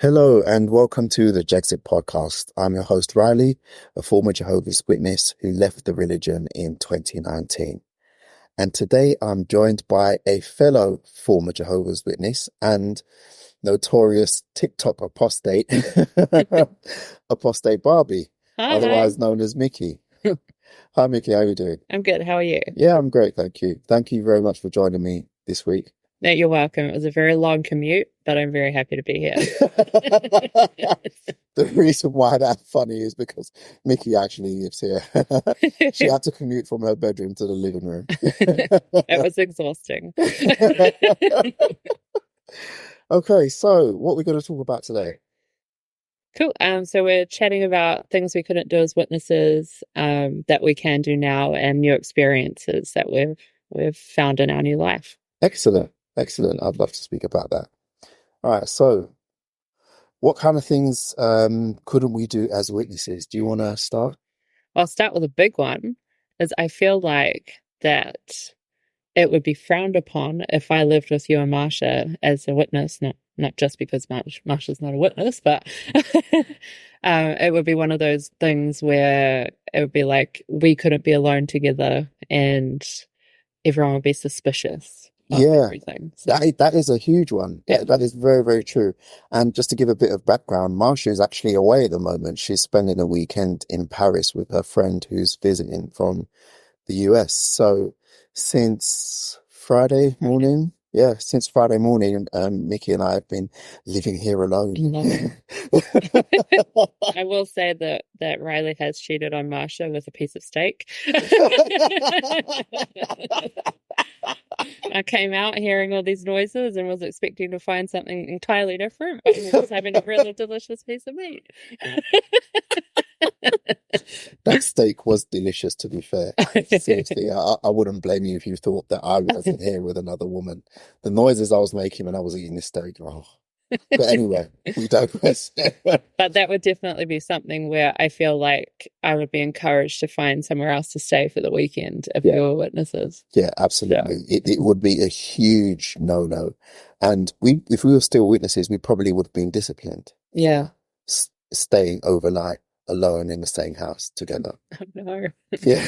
Hello and welcome to the JEXIT podcast. I'm your host, Riley, a former Jehovah's Witness who left the religion in 2019. And today I'm joined by a fellow former Jehovah's Witness and notorious TikTok apostate, Apostate Barbie, Hi. otherwise known as Micki. Hi, Micki, how are you doing? I'm good. How are you? Yeah, I'm great, thank you. Thank you very much for joining me this week. No, you're welcome. It was a very long commute, but I'm very happy to be here. The reason why that's funny is because Micki actually lives here. She had to commute from her bedroom to the living room. It was exhausting. Okay, so what we're going to talk about today? Cool. So we're chatting about things we couldn't do as witnesses, that we can do now, and new experiences that we've found in our new life. Excellent. I'd love to speak about that. All right, so what kind of things couldn't we do as witnesses? Do you want to start? I'll start with a big one, is I feel like that it would be frowned upon if I lived with you and Marsha as a witness, not just because Marsha's not a witness, but it would be one of those things where it would be like we couldn't be alone together and everyone would be suspicious. Everything. So. That is a huge one. Yeah. That is very, very true. And just to give a bit of background, Marsha is actually away at the moment. She's spending a weekend in Paris with her friend who's visiting from the US. So since Friday morning, Micki and I have been living here alone. I will say that Riley has cheated on Marsha with a piece of steak. I came out hearing all these noises and was expecting to find something entirely different, but I was having a really delicious piece of meat. That steak was delicious, to be fair. Seriously, I wouldn't blame you if you thought that I wasn't here with another woman. The noises I was making when I was eating this steak, But anyway, we digress. But that would definitely be something where I feel like I would be encouraged to find somewhere else to stay for the weekend if we were witnesses. Yeah, absolutely. Yeah. It would be a huge no-no. And if we were still witnesses, we probably would have been disciplined. Yeah. Staying overnight alone in the same house together. Oh, no. Yeah.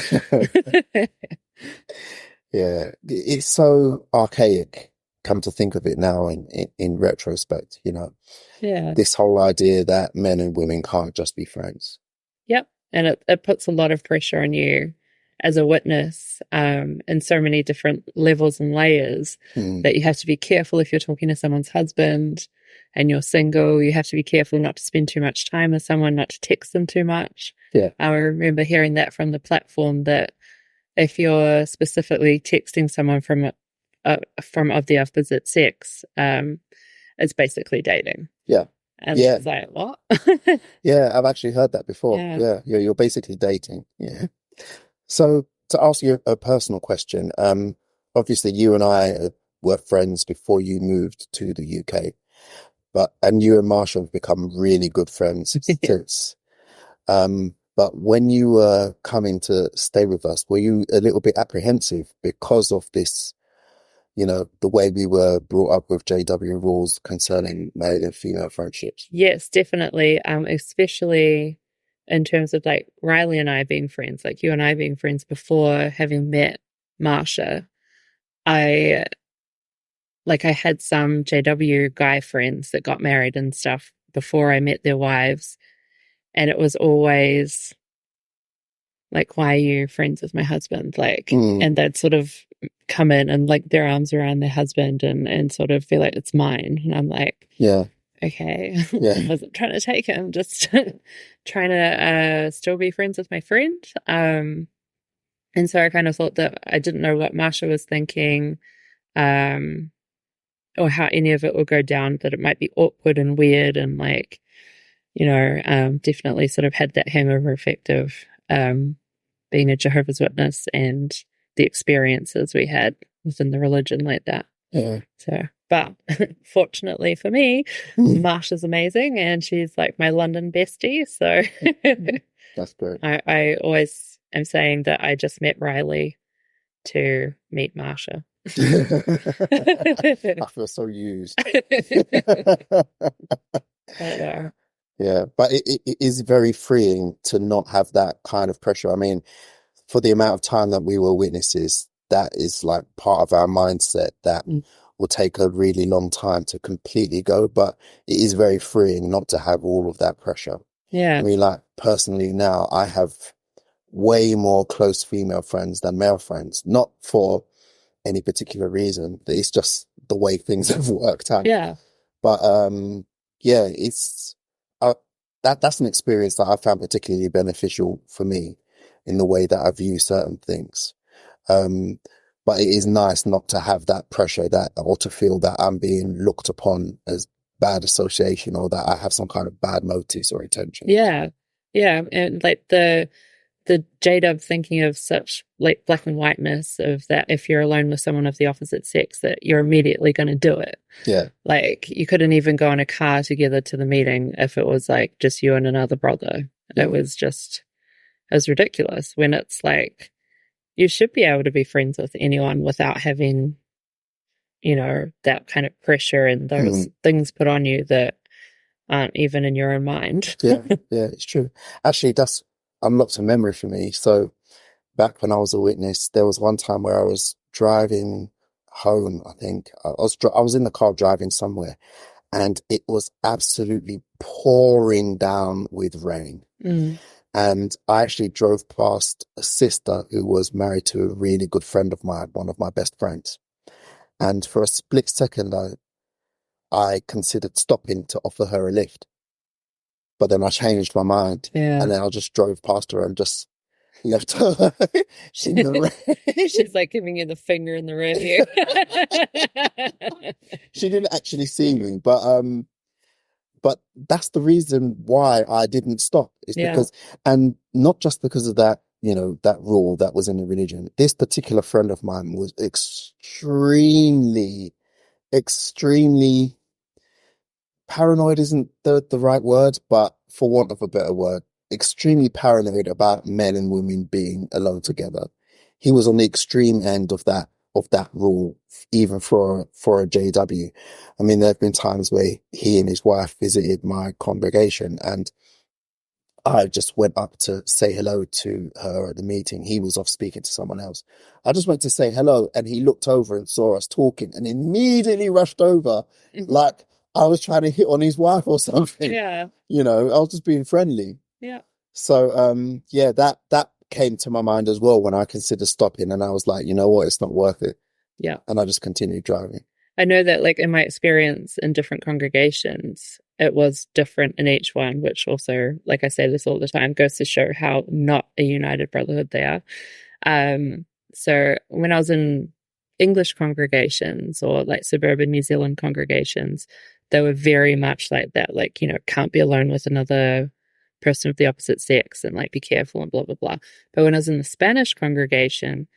Yeah. It's so archaic. Come to think of it now in retrospect, Yeah. This whole idea that men and women can't just be friends. Yep. And it puts a lot of pressure on you as a witness, in so many different levels and layers that you have to be careful if you're talking to someone's husband and you're single. You have to be careful not to spend too much time with someone, not to text them too much. Yeah. I remember hearing that from the platform, that if you're specifically texting someone from of the opposite sex, it's basically dating. Yeah. And it's like, what? Yeah, I've actually heard that before. Yeah, you're basically dating. Yeah. So to ask you a personal question, obviously you and I were friends before you moved to the UK, and you and Marsha have become really good friends since. But when you were coming to stay with us, were you a little bit apprehensive because of this? The way we were brought up with JW rules concerning male and female friendships. Yes, definitely. Especially in terms of like Riley and I being friends, like you and I being friends before having met Marsha. I had some JW guy friends that got married and stuff before I met their wives. And it was always like, why are you friends with my husband? And they'd sort of come in and like their arms around their husband and sort of feel like it's mine. And I'm like, yeah, okay. I wasn't trying to take him, just trying to still be friends with my friend. And so I kind of thought that I didn't know what Marsha was thinking, or how any of it would go down, that it might be awkward and weird and like, definitely sort of had that hangover effect of being a Jehovah's Witness and the experiences we had within the religion like that. Yeah. So, but fortunately for me, Marsha's amazing and she's like my London bestie. So that's great. I always am saying that I just met Riley to meet Marsha. I feel so used. Yeah. Yeah, but it is very freeing to not have that kind of pressure. I mean, for the amount of time that we were witnesses, that is like part of our mindset that will take a really long time to completely go, but it is very freeing not to have all of that pressure. Yeah. I mean, like personally now, I have way more close female friends than male friends, not for any particular reason. It's just the way things have worked out. Yeah. But yeah, it's that's an experience that I found particularly beneficial for me in the way that I view certain things. But it is nice not to have that pressure or to feel that I'm being looked upon as bad association or that I have some kind of bad motives or intention. Yeah. Yeah. And like the JW thinking of such like black and whiteness of that if you're alone with someone of the opposite sex that you're immediately going to do it. Yeah. Like you couldn't even go in a car together to the meeting if it was like just you and another brother. Yeah. It was ridiculous when it's like you should be able to be friends with anyone without having, that kind of pressure and those things put on you that aren't even in your own mind. Yeah, it's true. Actually, that's unlocked a memory for me. So back when I was a witness, there was one time where I was driving home, I think. I was in the car driving somewhere, and it was absolutely pouring down with rain. And I actually drove past a sister who was married to a really good friend of mine, one of my best friends. And for a split second, I considered stopping to offer her a lift. But then I changed my mind. Yeah. And then I just drove past her and just left her in the rain. She's like giving you the finger in the rear view. She didn't actually see me, but that's the reason why I didn't stop. It's because, and not just because of that, that rule that was in the religion. This particular friend of mine was extremely paranoid isn't the right word, but for want of a better word, extremely paranoid about men and women being alone together. He was on the extreme end of that rule, even for a JW. I mean, there have been times where he and his wife visited my congregation, and I just went up to say hello to her at the meeting. He was off speaking to someone else. I just went to say hello, and he looked over and saw us talking and immediately rushed over like I was trying to hit on his wife or something. Yeah. I was just being friendly. Yeah. So, that came to my mind as well when I considered stopping, and I was like, you know what, it's not worth it. Yeah. And I just continued driving. I know that like in my experience in different congregations, it was different in each one, which also, like I say this all the time, goes to show how not a united brotherhood they are. So when I was in English congregations or like suburban New Zealand congregations, they were very much like that, like, can't be alone with another person of the opposite sex and like be careful and blah, blah, blah. But when I was in the Spanish congregation,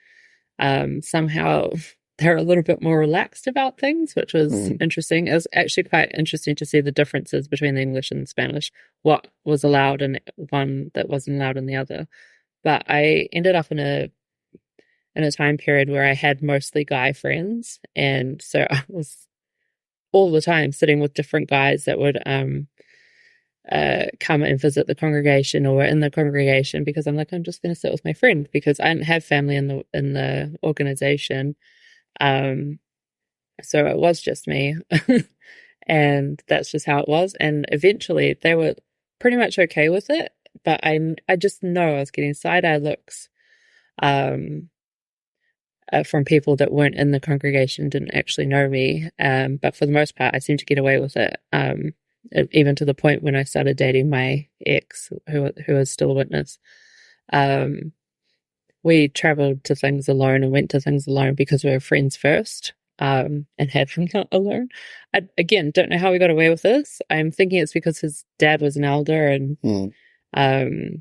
somehow they're a little bit more relaxed about things, which was interesting. It was actually quite interesting to see the differences between the English and the Spanish, what was allowed in one that wasn't allowed in the other. But I ended up in a time period where I had mostly guy friends. And so I was all the time sitting with different guys that would come and visit the congregation or in the congregation, because I'm like, I'm just going to sit with my friend because I didn't have family in the organization. So it was just me and that's just how it was. And eventually they were pretty much okay with it, but I just know I was getting side-eye looks from people that weren't in the congregation, didn't actually know me. But for the most part, I seemed to get away with it. Even to the point when I started dating my ex, who is still a witness. We traveled to things alone and went to things alone because we were friends first, and had him not alone. I, again, don't know how we got away with this. I'm thinking it's because his dad was an elder, and I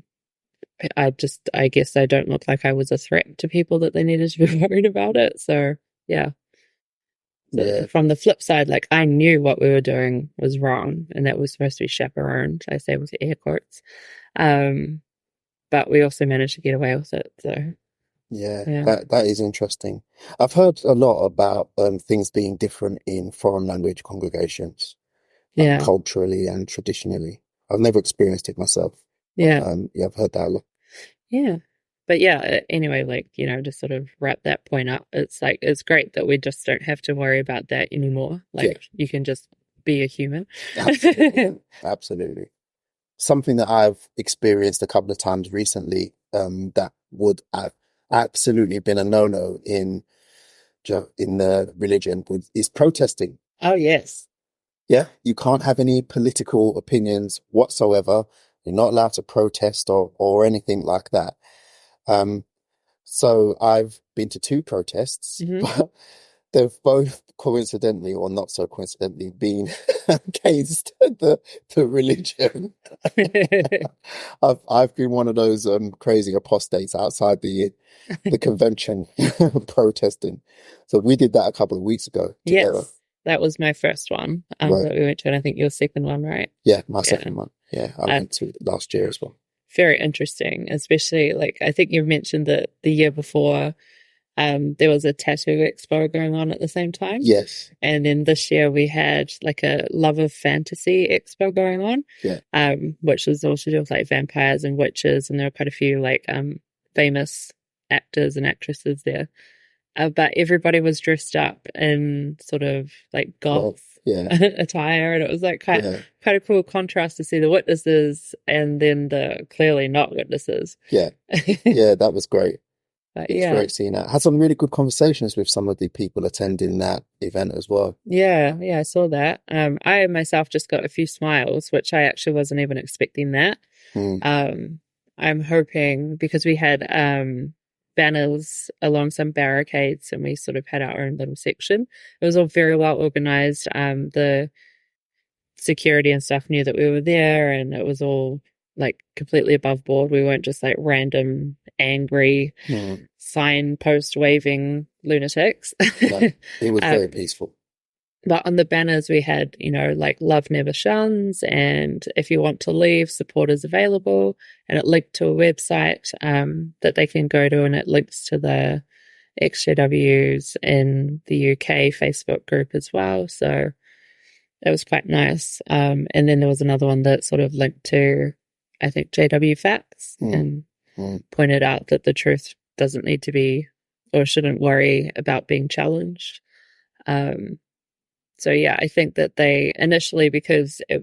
guess I don't look like I was a threat to people that they needed to be worried about it. So, yeah. So from the flip side, like I knew what we were doing was wrong and that was supposed to be chaperoned, I say with air quotes. But we also managed to get away with it. So that is interesting. I've heard a lot about things being different in foreign language congregations. culturally and traditionally. I've never experienced it myself. Yeah. I've heard that a lot. Yeah. But yeah, anyway, like, to sort of wrap that point up, it's like, it's great that we just don't have to worry about that anymore. Like, you can just be a human. Absolutely. Absolutely. Something that I've experienced a couple of times recently, that would have absolutely been a no-no in the religion is protesting. Oh, yes. Yeah. You can't have any political opinions whatsoever. You're not allowed to protest or anything like that. So I've been to 2 protests, but they've both coincidentally or not so coincidentally been against the religion. I've been one of those crazy apostates outside the convention protesting. So we did that a couple of weeks ago together. Yes, that was my first one that we went to, and I think your second one, right? Yeah, my second one. Yeah, I went to last year as well. Very interesting, especially like I think you mentioned that the year before there was a tattoo expo going on at the same time. Yes. And then this year we had like a love of fantasy expo going on. Yeah. Which was all to do with like vampires and witches, and there were quite a few like famous actors and actresses there. But everybody was dressed up in sort of like goth attire, and it was like quite a cool contrast to see the witnesses and then the clearly not witnesses. Yeah. Yeah, that was great. But it's great seeing that. Had some really good conversations with some of the people attending that event as well. Yeah, I saw that. I myself just got a few smiles, which I actually wasn't even expecting that. I'm hoping, because we had banners along some barricades and we sort of had our own little section. It was all very well organized. The security and stuff knew that we were there, and it was all like completely above board. We weren't just like random angry signpost waving lunatics. No, it was very peaceful. But on the banners we had, like love never shuns, and if you want to leave, support is available, and it linked to a website that they can go to, and it links to the ExJWs in the UK Facebook group as well. So it was quite nice. And then there was another one that sort of linked to, I think, JW Facts and pointed out that the truth doesn't need to be or shouldn't worry about being challenged. So yeah, I think that they initially, because it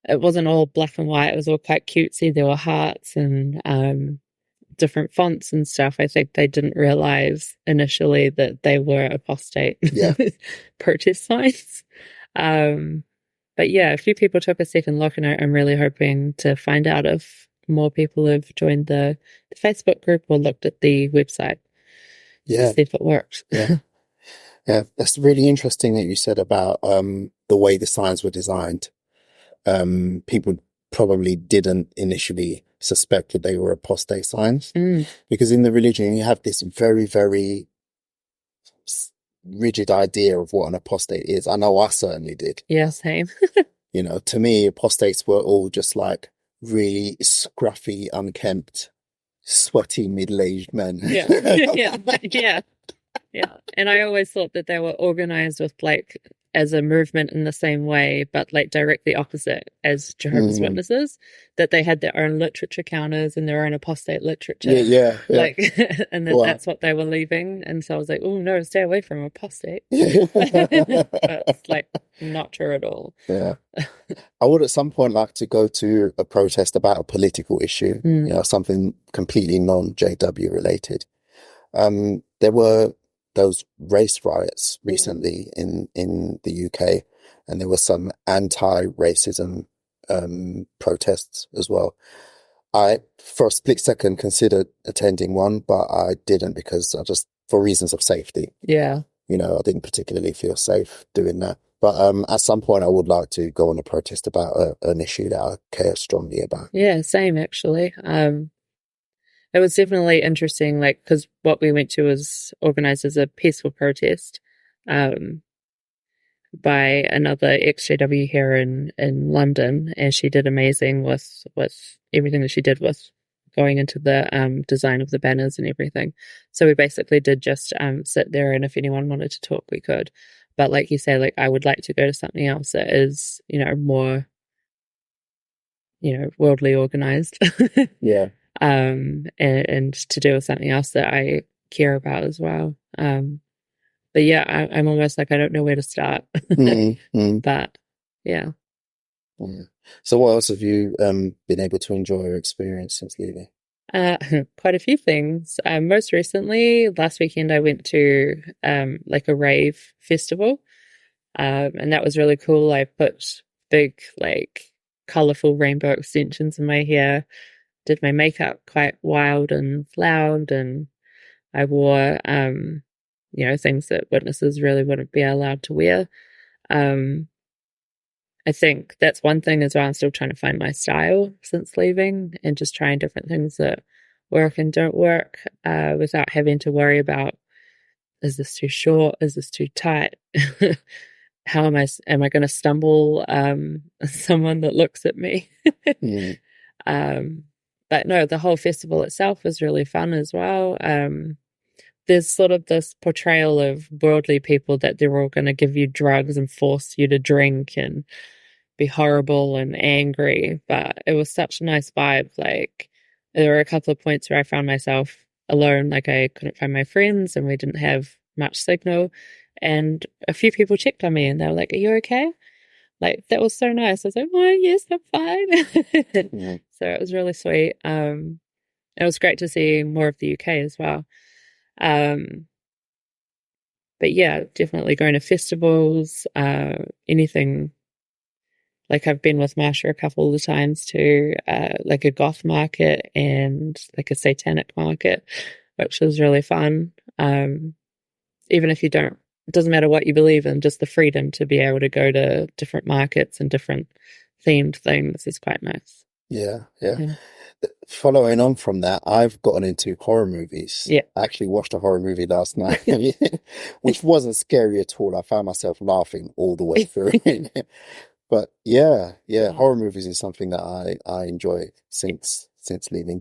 wasn't all black and white, it was all quite cutesy. There were hearts and different fonts and stuff. I think they didn't realize initially that they were apostate protest signs. But yeah, a few people took a second look, and I'm really hoping to find out if more people have joined the Facebook group or looked at the website to see if it worked. Yeah, that's really interesting that you said about the way the signs were designed. People probably didn't initially suspect that they were apostate signs, because in the religion you have this very, very rigid idea of what an apostate is. I know I certainly did. Yeah, same. To me, apostates were all just like really scruffy, unkempt, sweaty, middle-aged men. Yeah. And I always thought that they were organized with like as a movement in the same way, but like directly opposite as Jehovah's Witnesses, that they had their own literature counters and their own apostate literature. Yeah. Like, and then that's what they were leaving. And so I was like, oh no, stay away from apostate. But it's like not true at all. Yeah. I would at some point like to go to a protest about a political issue, something completely non-JW related. There were those race riots recently in the UK, and there were some anti-racism protests as well. I, for a split second, considered attending one, but I didn't, because for reasons of safety. Yeah. I didn't particularly feel safe doing that. But at some point I would like to go on a protest about an issue that I care strongly about. Yeah, same actually. It was definitely interesting, like, because what we went to was organized as a peaceful protest by another ExJW here in London, and she did amazing with everything that she did with going into the design of the banners and everything. So we basically did just sit there, and if anyone wanted to talk, we could. But like you say, like I would like to go to something else that is, more, worldly organized. Yeah. And to do with something else that I care about as well. But yeah, I'm almost like I don't know where to start. But yeah. So what else have you been able to enjoy or experience since leaving? Quite a few things. Most recently, last weekend, I went to like a rave festival, and that was really cool. I put big, like, colorful rainbow extensions in my hair, did my makeup quite wild and loud, and I wore, things that witnesses really wouldn't be allowed to wear. I think that's one thing as well. I'm still trying to find my style since leaving and just trying different things that work and don't work, without having to worry about, is this too short? Is this too tight? How am I going to stumble someone that looks at me? But no, the whole festival itself was really fun as well. There's sort of this portrayal of worldly people that they're all going to give you drugs and force you to drink and be horrible and angry. But it was such a nice vibe. Like, there were a couple of points where I found myself alone, like I couldn't find my friends and we didn't have much signal. And a few people checked on me and they were like, "Are you okay?" Like, that was so nice. I was like, "Oh, yes, I'm fine." So it was really sweet. It was great to see more of the UK as well. But yeah, definitely going to festivals, anything. Like, I've been with Marsha a couple of times to like a goth market and like a satanic market, which was really fun. Even if you don't, it doesn't matter what you believe in, just the freedom to be able to go to different markets and different themed things is quite nice. Yeah. Following on from that, I've gotten into horror movies. Yeah. I actually watched a horror movie last night, which wasn't scary at all. I found myself laughing all the way through. But yeah, horror movies is something that I enjoy since leaving.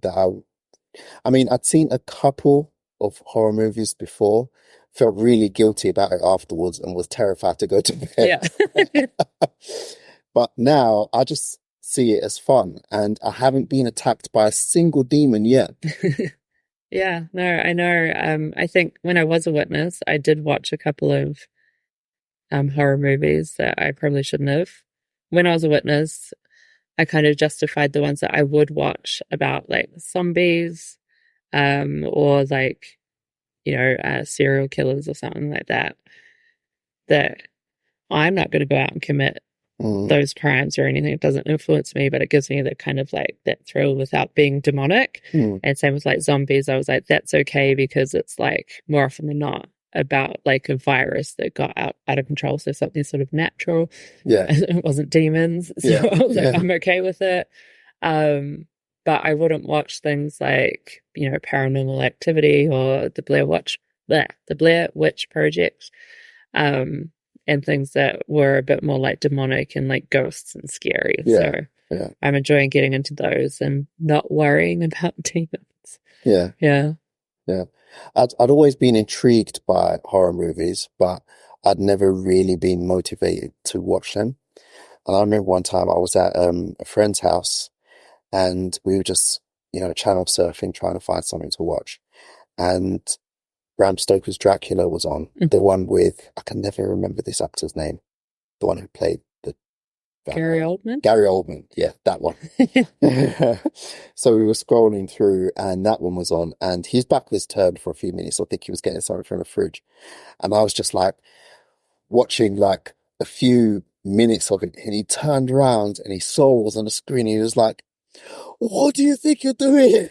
I mean, I'd seen a couple of horror movies before, felt really guilty about it afterwards, and was terrified to go to bed. Yeah. But now I just see it as fun, and I haven't been attacked by a single demon yet. Yeah, no, I know. I think when I was a witness, I did watch a couple of horror movies that I probably shouldn't have. When I was a witness, I kind of justified the ones that I would watch about, like, zombies, or like, serial killers or something like that. That I'm not going to go out and commit those crimes or anything. It doesn't influence me, but it gives me the kind of like that thrill without being demonic. And same with like zombies. I was like, that's okay because it's like more often than not about like a virus that got out of control. So something sort of natural. Yeah. It wasn't demons. So I was like, I'm okay with it. But I wouldn't watch things like, Paranormal Activity or the Blair Witch Project. And things that were a bit more like demonic and like ghosts and scary. So I'm enjoying getting into those and not worrying about demons. Yeah. I'd always been intrigued by horror movies, but I'd never really been motivated to watch them. And I remember one time I was at a friend's house and we were just, channel surfing, trying to find something to watch. And Bram Stoker's Dracula was on, the one with, I can never remember this actor's name, the one who played the Gary Oldman? Gary Oldman, yeah, that one. So we were scrolling through and that one was on and his back was turned for a few minutes. I think he was getting something from the fridge. And I was just like watching like a few minutes of it and he turned around and he saw what was on the screen. He was like, "What do you think you're doing?"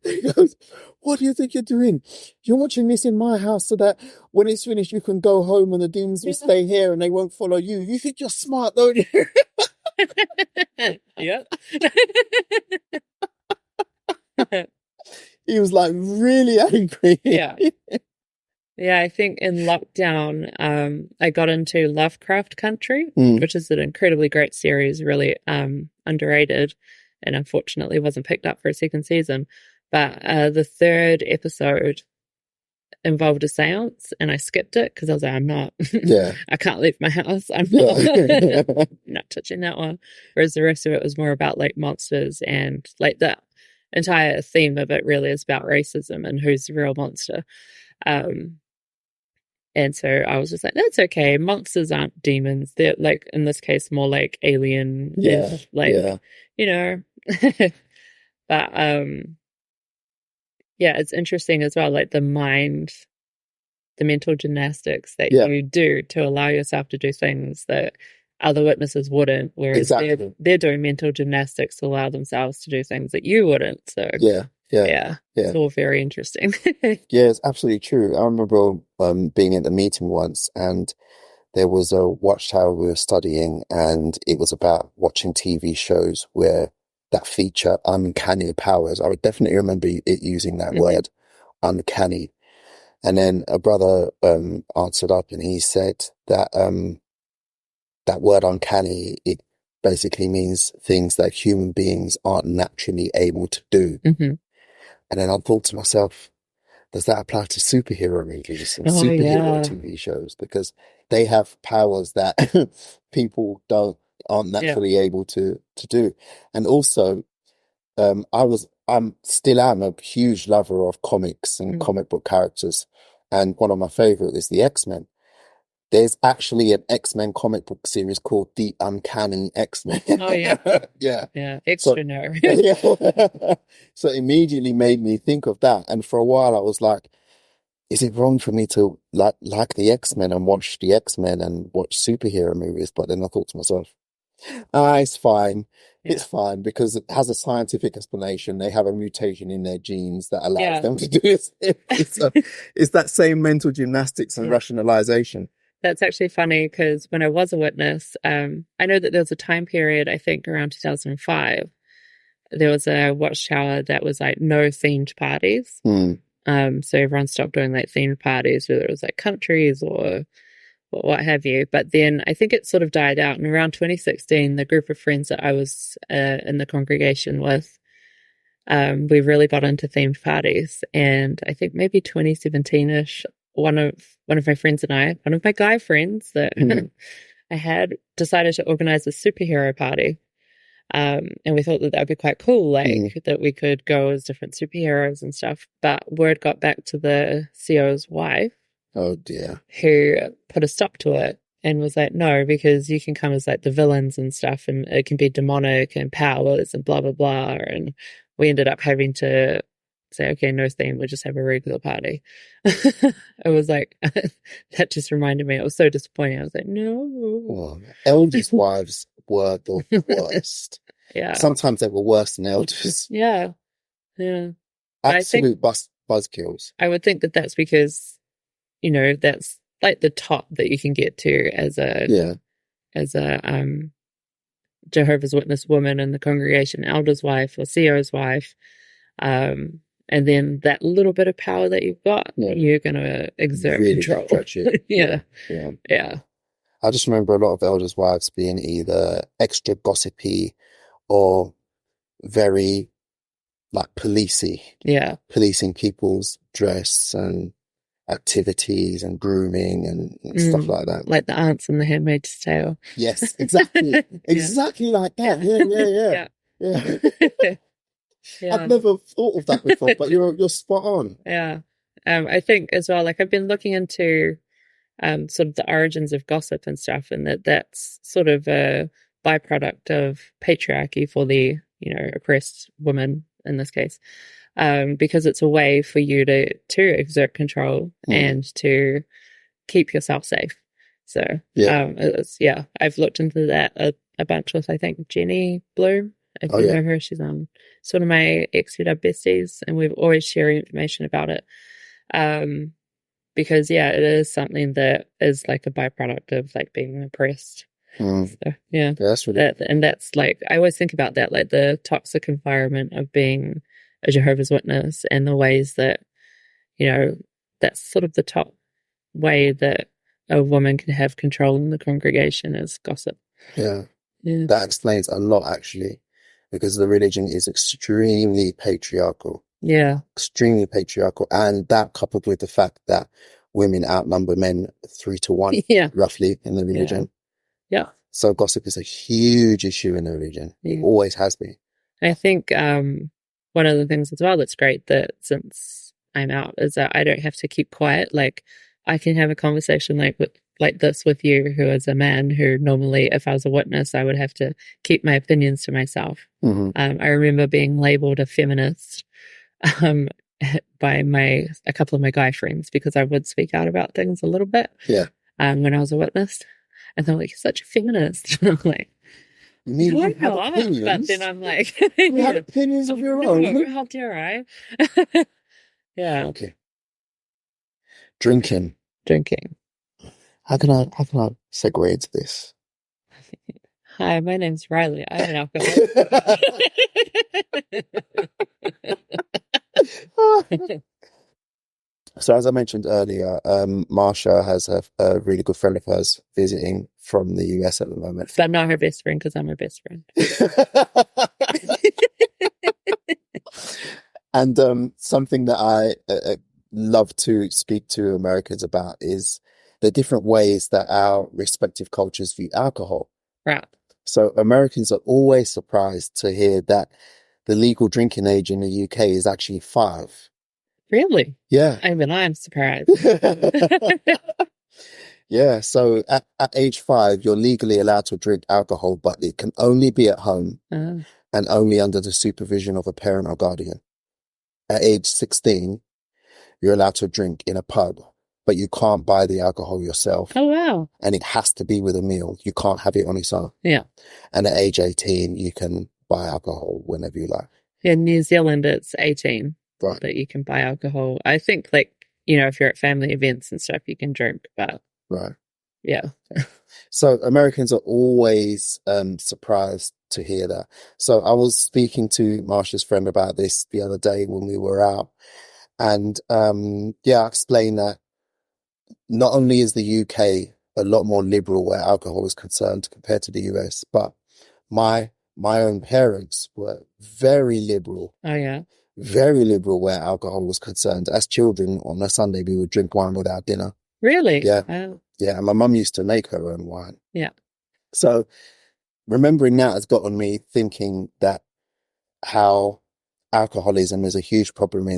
He goes, "What do you think you're doing? You're watching this in my house so that when it's finished, you can go home and the demons will stay here and they won't follow you. You think you're smart, don't you?" Yep. He was like really angry. Yeah. Yeah, I think in lockdown, I got into Lovecraft Country, which is an incredibly great series, really underrated, and unfortunately wasn't picked up for a second season. But the third episode involved a seance, and I skipped it because I was like, I'm not, I can't leave my house. I'm not, not touching that one. Whereas the rest of it was more about like monsters, and like the entire theme of it really is about racism and who's the real monster. And so I was just like, that's okay. Monsters aren't demons. They're like, in this case, more like alien. You know, but, yeah, it's interesting as well. Like the mental gymnastics that you do to allow yourself to do things that other witnesses wouldn't, whereas they're doing mental gymnastics to allow themselves to do things that you wouldn't. So it's all very interesting. Yeah, it's absolutely true. I remember being at the meeting once, and there was a watchtower we were studying, and it was about watching TV shows where that feature uncanny powers. I would definitely remember it using that word, uncanny. And then a brother answered up, and he said that that word uncanny, it basically means things that human beings aren't naturally able to do. And then I thought to myself, does that apply to superhero movies and superhero TV shows? Because they have powers that people aren't naturally able to do. And also, I'm still a huge lover of comics and comic book characters. And one of my favorite is the X-Men. There's actually an X-Men comic book series called The Uncanny X-Men. Oh, yeah. Yeah. Extraordinary. So it immediately made me think of that. And for a while I was like, is it wrong for me to like the X-Men and watch the X-Men and watch superhero movies? But then I thought to myself, it's fine. It's fine because it has a scientific explanation. They have a mutation in their genes that allows them to do it. It's that same mental gymnastics and rationalization. That's actually funny because when I was a witness, I know that there was a time period, I think around 2005, there was a watchtower that was like no themed parties. So everyone stopped doing like themed parties, whether it was like countries or what have you. But then I think it sort of died out. And around 2016, the group of friends that I was in the congregation with, we really got into themed parties. And I think maybe 2017-ish, one of my friends and I, one of my guy friends that I had, decided to organize a superhero party. And we thought that would be quite cool, like that we could go as different superheroes and stuff. But word got back to the CEO's wife. Oh dear. Who put a stop to it and was like, no, because you can come as like the villains and stuff, and it can be demonic and powers and blah, blah, blah. And we ended up having to say, okay, no theme, we'll just have a regular party. It was like, that just reminded me, I was so disappointed. I was like, no. Oh, elders' wives were the worst. Sometimes they were worse than elders. Yeah. Absolute buzzkills. I would think that that's because, you know, that's like the top that you can get to as a Jehovah's Witness woman in the congregation, elder's wife or CEO's wife. And then that little bit of power that you've got, you're going to exert really control. Yeah. I just remember a lot of elders' wives being either extra gossipy or very like policey. Yeah. Policing people's dress and activities and grooming and stuff like that. Like the aunts in The Handmaid's Tale. Yes, exactly. Exactly like that. Yeah. I've never thought of that before, but you're spot on. Yeah. I think as well, like I've been looking into sort of the origins of gossip and stuff, and that's sort of a byproduct of patriarchy for the, you know, oppressed woman in this case, because it's a way for you to exert control and to keep yourself safe. So I've looked into that a bunch with, I think, Jenny Bloom. If you know her, she's sort of my ExJW besties, and we've always shared information about it. Because it is something that is like a byproduct of like being oppressed. So, that's really and that's like, I always think about that, like the toxic environment of being a Jehovah's Witness, and the ways that, you know, that's sort of the top way that a woman can have control in the congregation is gossip. Yeah. That explains a lot, actually, because the religion is extremely patriarchal. Yeah. Extremely patriarchal. And that coupled with the fact that women outnumber men 3-1, Yeah. roughly, in the religion. Yeah. So gossip is a huge issue in the religion. It always has been. I think one of the things as well that's great that since I'm out is that I don't have to keep quiet. Like I can have a conversation like this with you, who is a man who normally, if I was a witness, I would have to keep my opinions to myself. Mm-hmm. I remember being labeled a feminist by a couple of my guy friends because I would speak out about things a little bit. Yeah. When I was a witness, and they're like, "You're such a feminist." And I'm like, you need to have opinions. But then I'm like, you have opinions of your own. How dare I? Yeah. Okay. Drinking. How can I segue into this? Hi, my name's Riley. I'm an alcoholic. So as I mentioned earlier, Marsha has a really good friend of hers visiting from the US at the moment. But I'm not her best friend because I'm her best friend. And something that I love to speak to Americans about is the different ways that our respective cultures view alcohol. Right. So Americans are always surprised to hear that the legal drinking age in the UK is actually 5. Really? Yeah. Even I'm surprised. Yeah. So at age 5, you're legally allowed to drink alcohol, but it can only be at home and only under the supervision of a parent or guardian. At age 16, you're allowed to drink in a pub, but you can't buy the alcohol yourself. Oh, wow. And it has to be with a meal. You can't have it on its own. Yeah. And at age 18, you can buy alcohol whenever you like. In New Zealand, it's 18. Right. That you can buy alcohol. I think, like, if you're at family events and stuff, you can drink, but. Right. Yeah. So Americans are always surprised to hear that. So I was speaking to Marsha's friend about this the other day when we were out. And I explained that not only is the UK a lot more liberal where alcohol is concerned compared to the US, but my own parents were very liberal. Oh, yeah. Very liberal where alcohol was concerned. As children, on a Sunday, we would drink wine without dinner. Really? Yeah. Wow. Yeah. And my mum used to make her own wine. Yeah. So remembering that has gotten me thinking that how alcoholism is a huge problem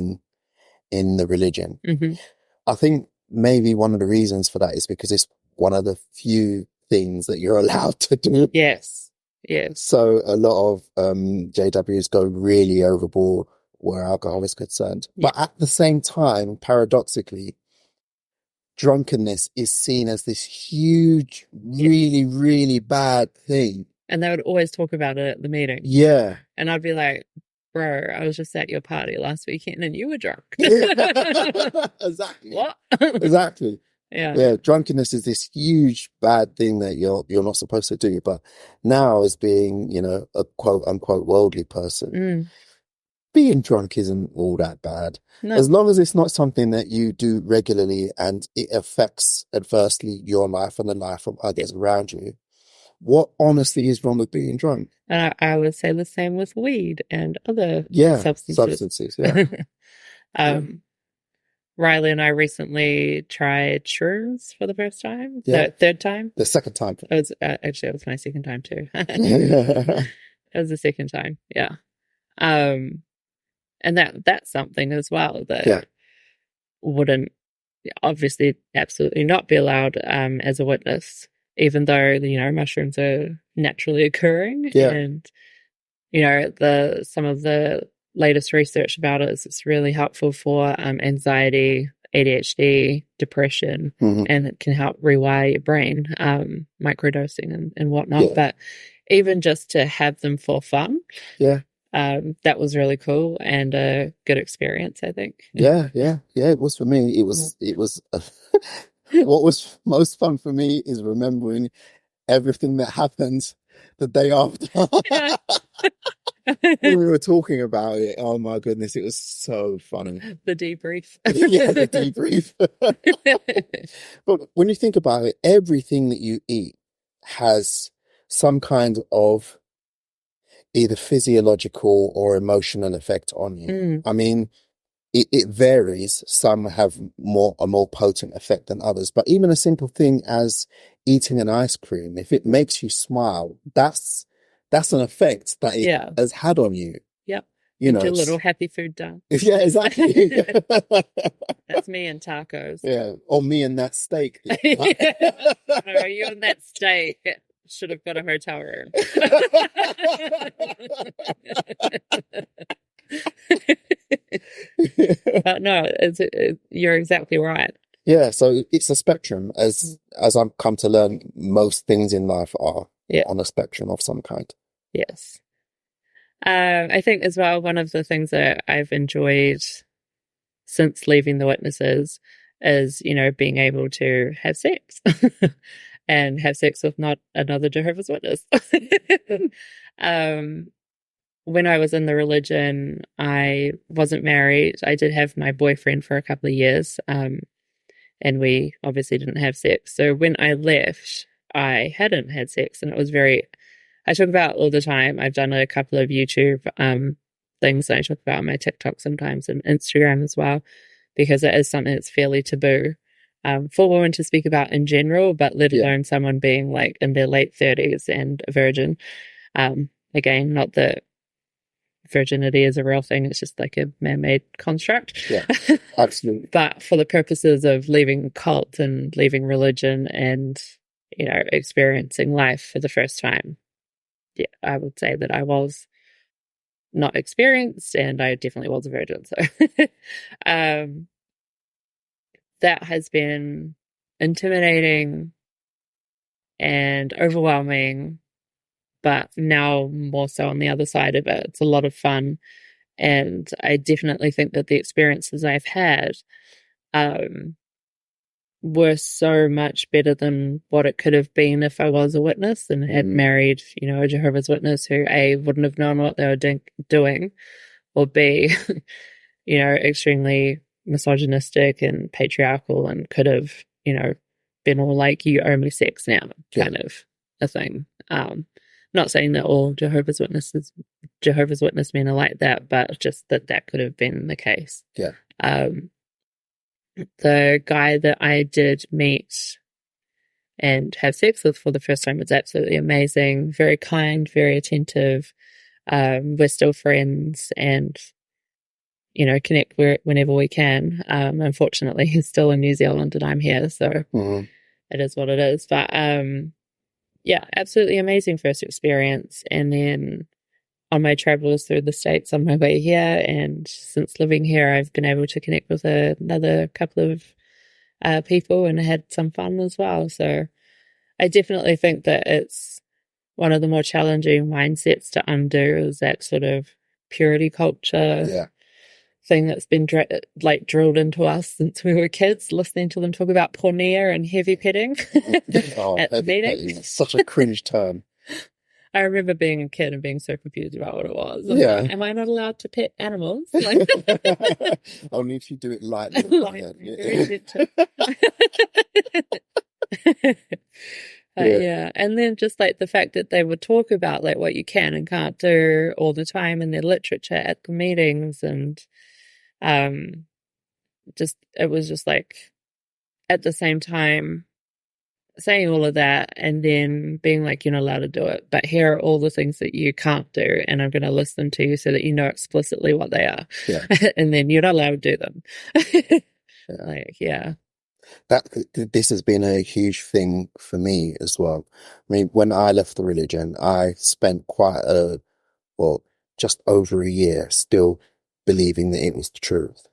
in the religion. Mm-hmm. I think maybe one of the reasons for that is because it's one of the few things that you're allowed to do. Yes. Yes. So a lot of JWs go really overboard where alcohol is concerned. Yeah. But at the same time, paradoxically, drunkenness is seen as this huge, really, really bad thing. And they would always talk about it at the meeting. Yeah. And I'd be like, bro, I was just at your party last weekend and you were drunk. Exactly. What? Exactly. Yeah. Yeah. Drunkenness is this huge bad thing that you're not supposed to do. But now, as being, a quote unquote worldly person, being drunk isn't all that bad. No. As long as it's not something that you do regularly and it affects adversely your life and the life of others around you. What honestly is wrong with being drunk? And I would say the same with weed and other substances. Yeah. Riley and I recently tried shrooms for the first time. Yeah. The third time. The second time. It was actually, it was my second time too. It was the second time. Yeah. And that's something as well that wouldn't obviously absolutely not be allowed as a witness, even though mushrooms are naturally occurring. Yeah. And some of the latest research about it is it's really helpful for anxiety, ADHD, depression, and it can help rewire your brain, microdosing and whatnot. Yeah. But even just to have them for fun, that was really cool and a good experience, I think. Yeah, it was for me. It was what was most fun for me is remembering everything that happened the day after. When we were talking about it, oh my goodness, it was so funny. The debrief. Yeah, the debrief. But when you think about it, everything that you eat has some kind of either physiological or emotional effect on you. I mean, it varies. Some have a more potent effect than others. But even a simple thing as eating an ice cream, if it makes you smile, that's an effect that it has had on you. Yep. You know, a little happy food done. Yeah, exactly. That's me and tacos. Yeah, or me and that steak. No, you and that steak should have got a hotel room. But no, you're exactly right. Yeah, so it's a spectrum, as I've come to learn. Most things in life are on a spectrum of some kind. Yes. I think as well, one of the things that I've enjoyed since leaving the Witnesses is, you know, being able to have sex and have sex with not another Jehovah's Witness. When I was in the religion, I wasn't married. I did have my boyfriend for a couple of years, and we obviously didn't have sex. So when I left, I hadn't had sex, and it was I talk about all the time. I've done a couple of YouTube things that I talk about on my TikTok sometimes and Instagram as well, because it is something that's fairly taboo for women to speak about in general, but let alone someone being like in their late 30s and a virgin. Again, not that virginity is a real thing, it's just like a man-made construct. Yeah, absolutely. But for the purposes of leaving cult and leaving religion and, you know, experiencing life for the first time, yeah, I would say that I was not experienced, and I definitely was a virgin. So that has been intimidating and overwhelming, but now more so on the other side of it. It's a lot of fun, and I definitely think that the experiences I've had were so much better than what it could have been if I was a witness and had married, you know, a Jehovah's Witness who A, wouldn't have known what they were doing, or B, you know, extremely misogynistic and patriarchal and could have, you know, been all like, you owe me sex now kind of a thing. Not saying that all Jehovah's Witness men are like that, but just that could have been the case. Yeah. The guy that I did meet and have sex with for the first time was absolutely amazing, very kind, very attentive. We're still friends and, you know, connect whenever we can. Unfortunately, he's still in New Zealand and I'm here, so it is what it is. But yeah, absolutely amazing first experience. And then on my travels through the States on my way here, and since living here, I've been able to connect with another couple of people and had some fun as well. So I definitely think that it's one of the more challenging mindsets to undo, is that sort of purity culture thing that's been drilled into us since we were kids, listening to them talk about porneia and heavy petting at the meetings. Such a cringe term. I remember being a kid and being so confused about what it was. Like, am I not allowed to pet animals? Like, only if you do it lightly. Yeah. And then just like the fact that they would talk about like what you can and can't do all the time in their literature at the meetings, and it was just like at the same time saying all of that and then being like, you're not allowed to do it, but here are all the things that you can't do, and I'm going to list them to you so that you know explicitly what they are. And then you're not allowed to do them. This has been a huge thing for me as well. I mean, when I left the religion, I spent just over a year still believing that it was the truth.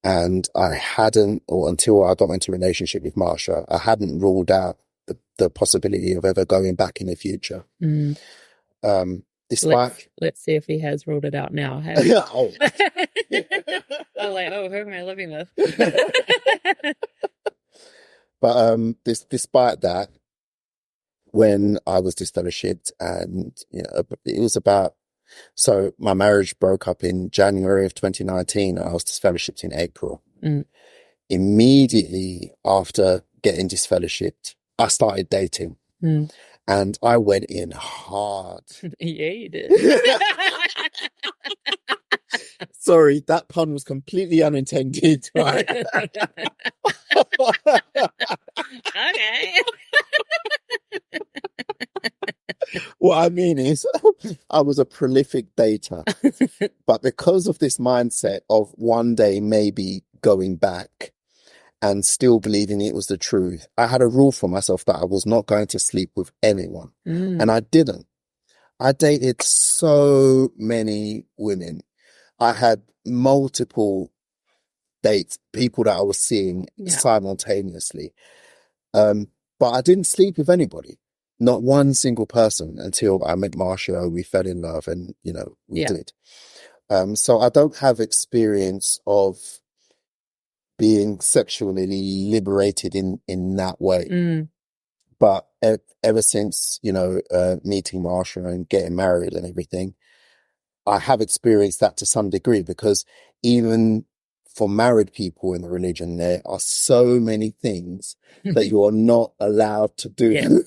And I hadn't, or until I got into a relationship with Marsha, I hadn't ruled out the possibility of ever going back in the future. Despite, let's see if he has ruled it out now. I'm like, who am I living with? But despite that, when I was disfellowshipped, and you know, it was about. So my marriage broke up in January of 2019. I was disfellowshipped in April. Immediately after getting disfellowshipped, I started dating. And I went in hard. Yeah, you did. Sorry, that pun was completely unintended, right? Okay. What I mean is, I was a prolific dater, but because of this mindset of one day maybe going back and still believing it was the truth, I had a rule for myself that I was not going to sleep with anyone. And I didn't. I dated so many women. I had multiple dates, people that I was seeing simultaneously. But I didn't sleep with anybody. Not one single person until I met Marsha. We fell in love and, we did. So I don't have experience of being sexually liberated in that way. But ever since, meeting Marsha and getting married and everything, I have experienced that to some degree, because even for married people in the religion, there are so many things that you are not allowed to do.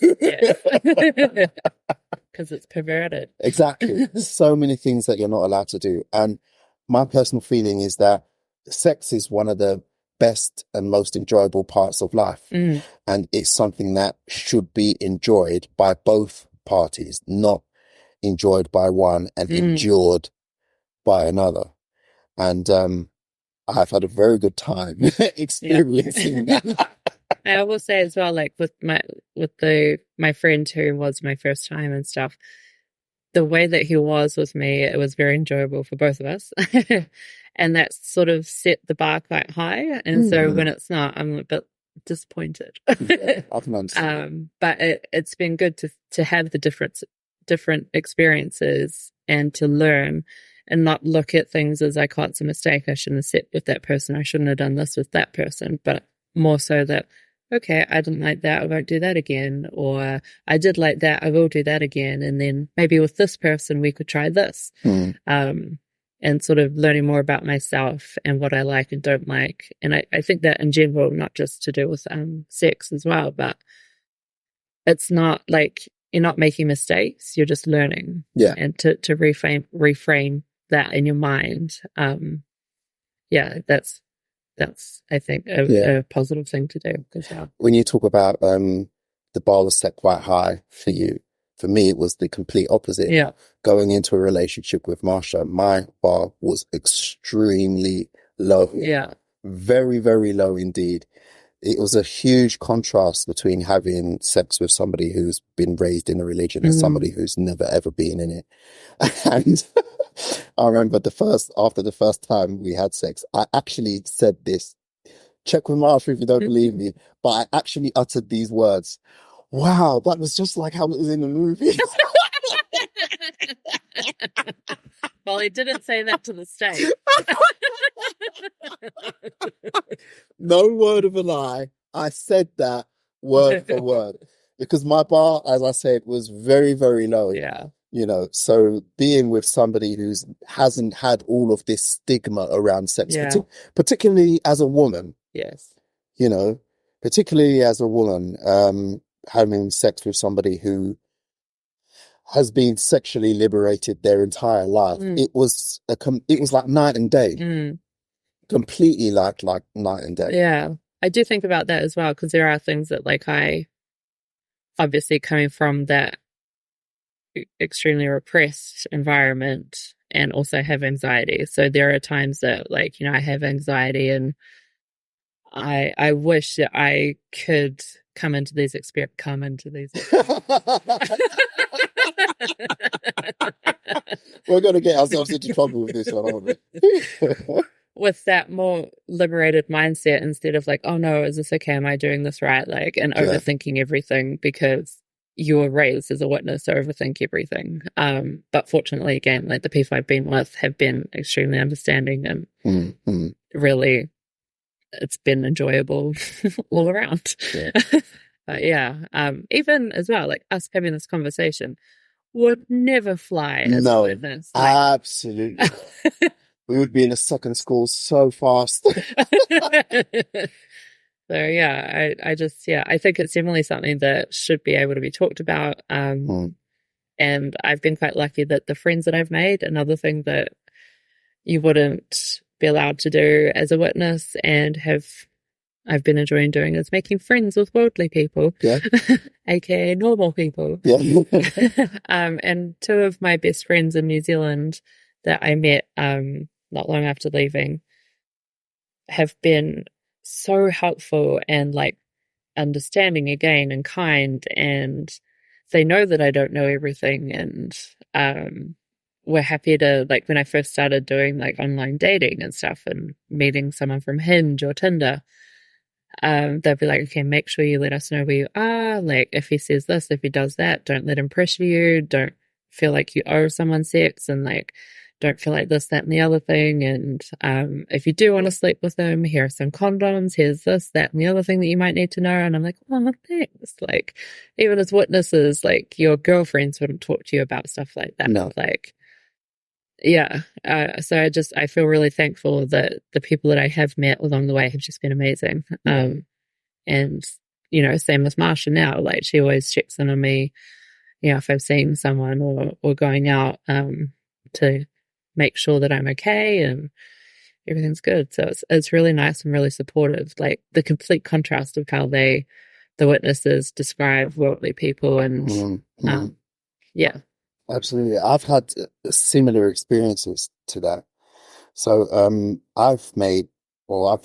Because it's perverted. Exactly. So many things that you're not allowed to do. And my personal feeling is that sex is one of the best and most enjoyable parts of life. And it's something that should be enjoyed by both parties, not enjoyed by one and endured by another. And I've had a very good time experiencing that. I will say as well, like with my friend who was my first time and stuff, the way that he was with me, it was very enjoyable for both of us. And that sort of set the bar quite high. And so when it's not, I'm a bit disappointed. I can understand. But it's been good to have the different experiences and to learn and not look at things as like, oh, it's a mistake. I shouldn't have sat with that person. I shouldn't have done this with that person. But more so that, okay, I didn't like that. I won't do that again. Or I did like that. I will do that again. And then maybe with this person, we could try this. And sort of learning more about myself and what I like and don't like. And I think that in general, not just to do with sex as well, but it's not like you're not making mistakes. You're just learning. Yeah. And to reframe that in your mind. That's I think a positive thing to do as well. When you talk about the bar was set quite high for you, for me it was the complete opposite. Yeah. Going into a relationship with Marsha, my bar was extremely low. Yeah. Very, very low indeed. It was a huge contrast between having sex with somebody who's been raised in a religion and somebody who's never ever been in it. And I remember after the first time we had sex, I actually said this. Check with Marsha if you don't believe me, but I actually uttered these words. Wow, that was just like how it was in the movie. Well, he didn't say that to the state. No word of a lie. I said that word for word, because my bar, as I said, was very, very low. Yeah. So being with somebody who hasn't had all of this stigma around sex, particularly as a woman. Yes. Particularly as a woman, having sex with somebody who has been sexually liberated their entire life. It was like night and day. Completely like night and day. Yeah. I do think about that as well, because there are things that like I obviously coming from that extremely repressed environment and also have anxiety. So there are times that like, I have anxiety and I wish that I could come into these. We're going to get ourselves into trouble with this one, aren't we? With that more liberated mindset, instead of like, oh no, is this okay? Am I doing this right? Like, and overthinking everything, because you were raised as a witness to overthink everything. But fortunately, again, like the people I've been with have been extremely understanding and really, it's been enjoyable all around. Yeah. But even as well, like us having this conversation would never fly as a witness. Absolutely. We would be in a second school so fast. So yeah, I just, I think it's definitely something that should be able to be talked about. And I've been quite lucky that the friends that I've made, another thing that you wouldn't be allowed to do as a witness and I've been enjoying doing is making friends with worldly people, aka normal people. And two of my best friends in New Zealand that I met not long after leaving have been so helpful and like understanding again and kind, and they know that I don't know everything, and we're happy to, like, when I first started doing like online dating and stuff and meeting someone from Hinge or Tinder, they'll be like, okay, make sure you let us know where you are, like if he says this, if he does that, don't let him pressure you, don't feel like you owe someone sex, and like don't feel like this, that, and the other thing. And if you do want to sleep with him, here are some condoms, here's this, that, and the other thing that you might need to know. And I'm like, oh, thanks. Like, even as witnesses, like your girlfriends wouldn't talk to you about stuff like that. No. Like, so I feel really thankful that the people that I have met along the way have just been amazing. And, you know, same with Marsha now, like she always checks in on me, you know, if I've seen someone or going out, to make sure that I'm okay and everything's good. So it's really nice and really supportive. Like the complete contrast of how the witnesses describe worldly people, and absolutely. I've had similar experiences to that. So I've been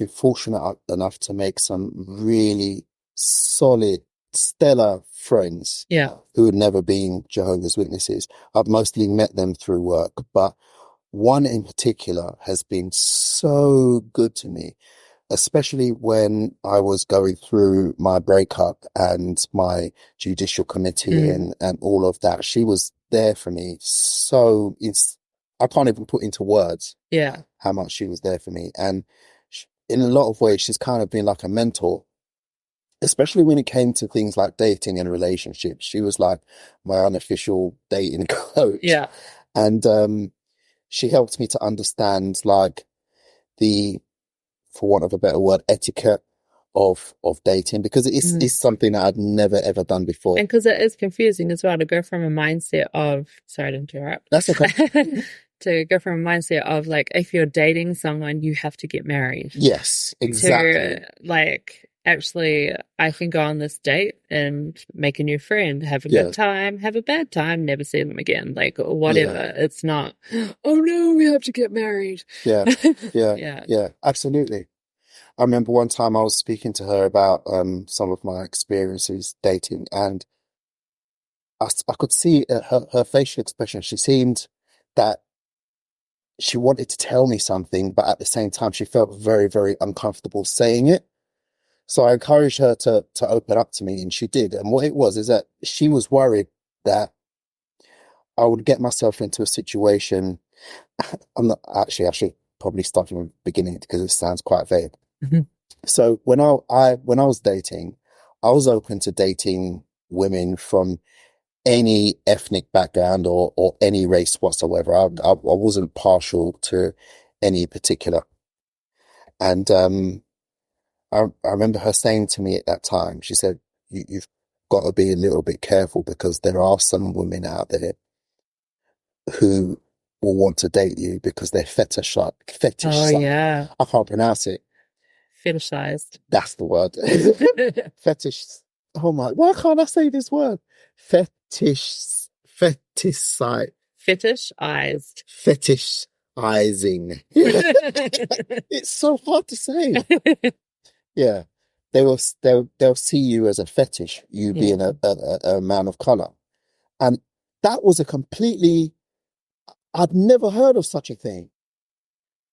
fortunate enough to make some really solid, stellar friends who had never been Jehovah's Witnesses. I've mostly met them through work, but one in particular has been so good to me, especially when I was going through my breakup and my judicial committee and all of that. She was there for me. So I can't even put into words how much she was there for me. And in a lot of ways, she's kind of been like a mentor, especially when it came to things like dating and relationships. She was like my unofficial dating coach. Yeah. And she helped me to understand like for want of a better word, etiquette of dating, because it is something that I'd never ever done before. And because it is confusing as well to go from a mindset of, sorry to interrupt. That's okay. To go from a mindset of like, if you're dating someone, you have to get married. Yes, exactly. To like, actually, I can go on this date and make a new friend, have a good time, have a bad time, never see them again, like whatever. Yeah. It's not, oh no, we have to get married. Yeah, absolutely. I remember one time I was speaking to her about some of my experiences dating, and I could see her facial expression. She seemed that she wanted to tell me something, but at the same time, she felt very, very uncomfortable saying it. So I encouraged her to open up to me, and she did. And what it was is that she was worried that I would get myself into a situation. I'm not actually, I should probably start from the beginning because it sounds quite vague. Mm-hmm. So when I was dating, I was open to dating women from any ethnic background or any race whatsoever. I wasn't partial to any particular. And I remember her saying to me at that time, she said, you've got to be a little bit careful because there are some women out there who will want to date you because they're fetish. Oh, yeah. I can't pronounce it. Fetishized. That's the word. Fetish. Oh my, why can't I say this word? Fetishized. Fetishizing. It's so hard to say. Yeah. They'll see you as a fetish, you being a man of color. And that was I'd never heard of such a thing.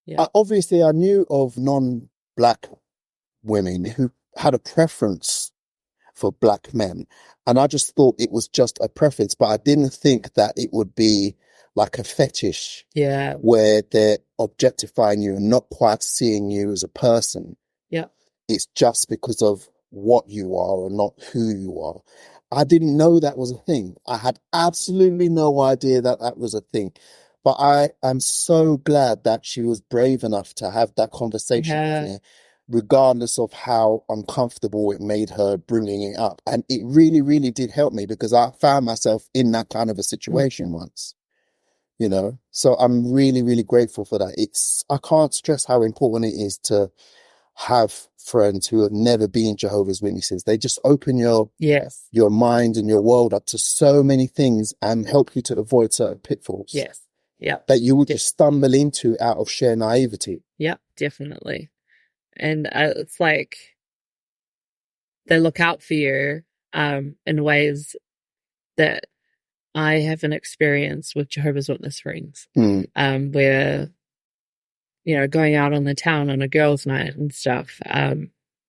Yeah. Obviously, I knew of non-black women who had a preference for black men. And I just thought it was just a preference, but I didn't think that it would be like a fetish where they're objectifying you and not quite seeing you as a person. Yeah. It's just because of what you are and not who you are. I didn't know that was a thing. I had absolutely no idea that was a thing. But I am so glad that she was brave enough to have that conversation with me regardless of how uncomfortable it made her bringing it up. And it really, really did help me, because I found myself in that kind of a situation once, you know? So I'm really, really grateful for that. I can't stress how important it is to have friends who have never been Jehovah's Witnesses. They just open your mind and your world up to so many things and help you to avoid certain pitfalls. Yes. Yeah. That you would just stumble into out of sheer naivety. Yeah, definitely. And it's like they look out for you in ways that I haven't experienced with Jehovah's Witness friends, where, you know, going out on the town on a girls' night and stuff,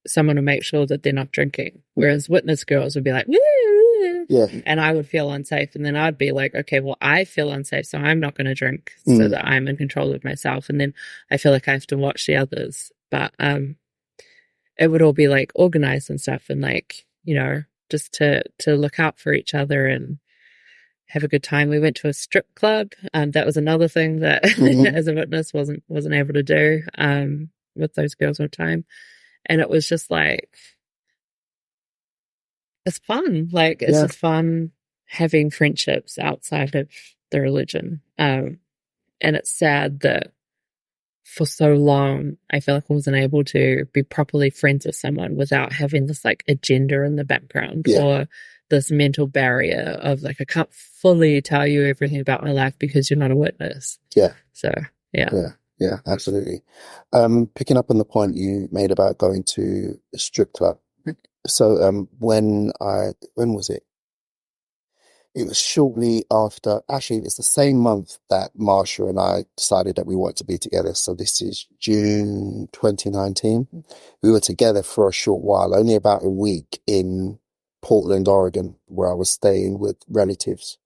someone will make sure that they're not drinking, whereas witness girls would be like, woo! Yeah. And I would feel unsafe, and then I'd be like, okay, well, I feel unsafe, so I'm not going to drink so that I'm in control of myself, and then I feel like I have to watch the others. But it would all be like organized and stuff, and like, you know, just to look out for each other and have a good time. We went to a strip club. That was another thing that as a witness wasn't able to do with those girls all the time. And it was just like, it's fun. Like, it's just fun having friendships outside of the religion. And it's sad that for so long, I feel like I wasn't able to be properly friends with someone without having this like agenda in the background or this mental barrier of like, I can't fully tell you everything about my life because you're not a witness. Yeah. So, Yeah, absolutely. Picking up on the point you made about going to a strip club. So, when was it? It was shortly after, actually, it's the same month that Marsha and I decided that we want to be together. So this is June 2019. We were together for a short while, only about a week in Portland, Oregon, where I was staying with relatives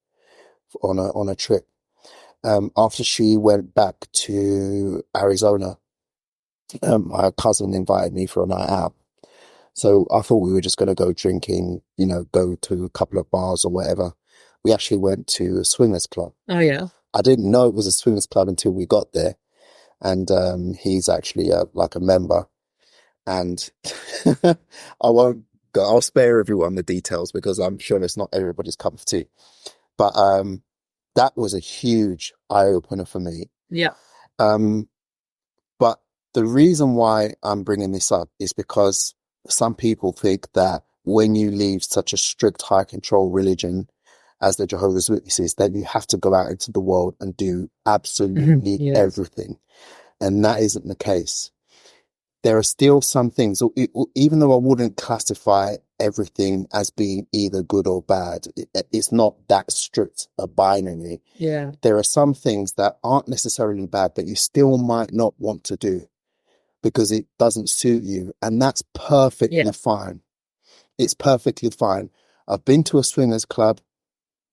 on a trip. After she went back to Arizona, my cousin invited me for a night out. So I thought we were just going to go drinking, you know, go to a couple of bars or whatever. We actually went to a swingers club. Oh, yeah. I didn't know it was a swingers club until we got there. And he's actually like a member. And I'll spare everyone the details because I'm sure it's not everybody's cup of tea. But that was a huge eye-opener for me. Yeah. But the reason why I'm bringing this up is because some people think that when you leave such a strict, high-control religion as the Jehovah's Witnesses, that you have to go out into the world and do absolutely everything. And that isn't the case. There are still some things, even though I wouldn't classify everything as being either good or bad, it's not that strict a binary. Yeah. There are some things that aren't necessarily bad, but you still might not want to do because it doesn't suit you. And that's perfectly fine. It's perfectly fine. I've been to a swingers club.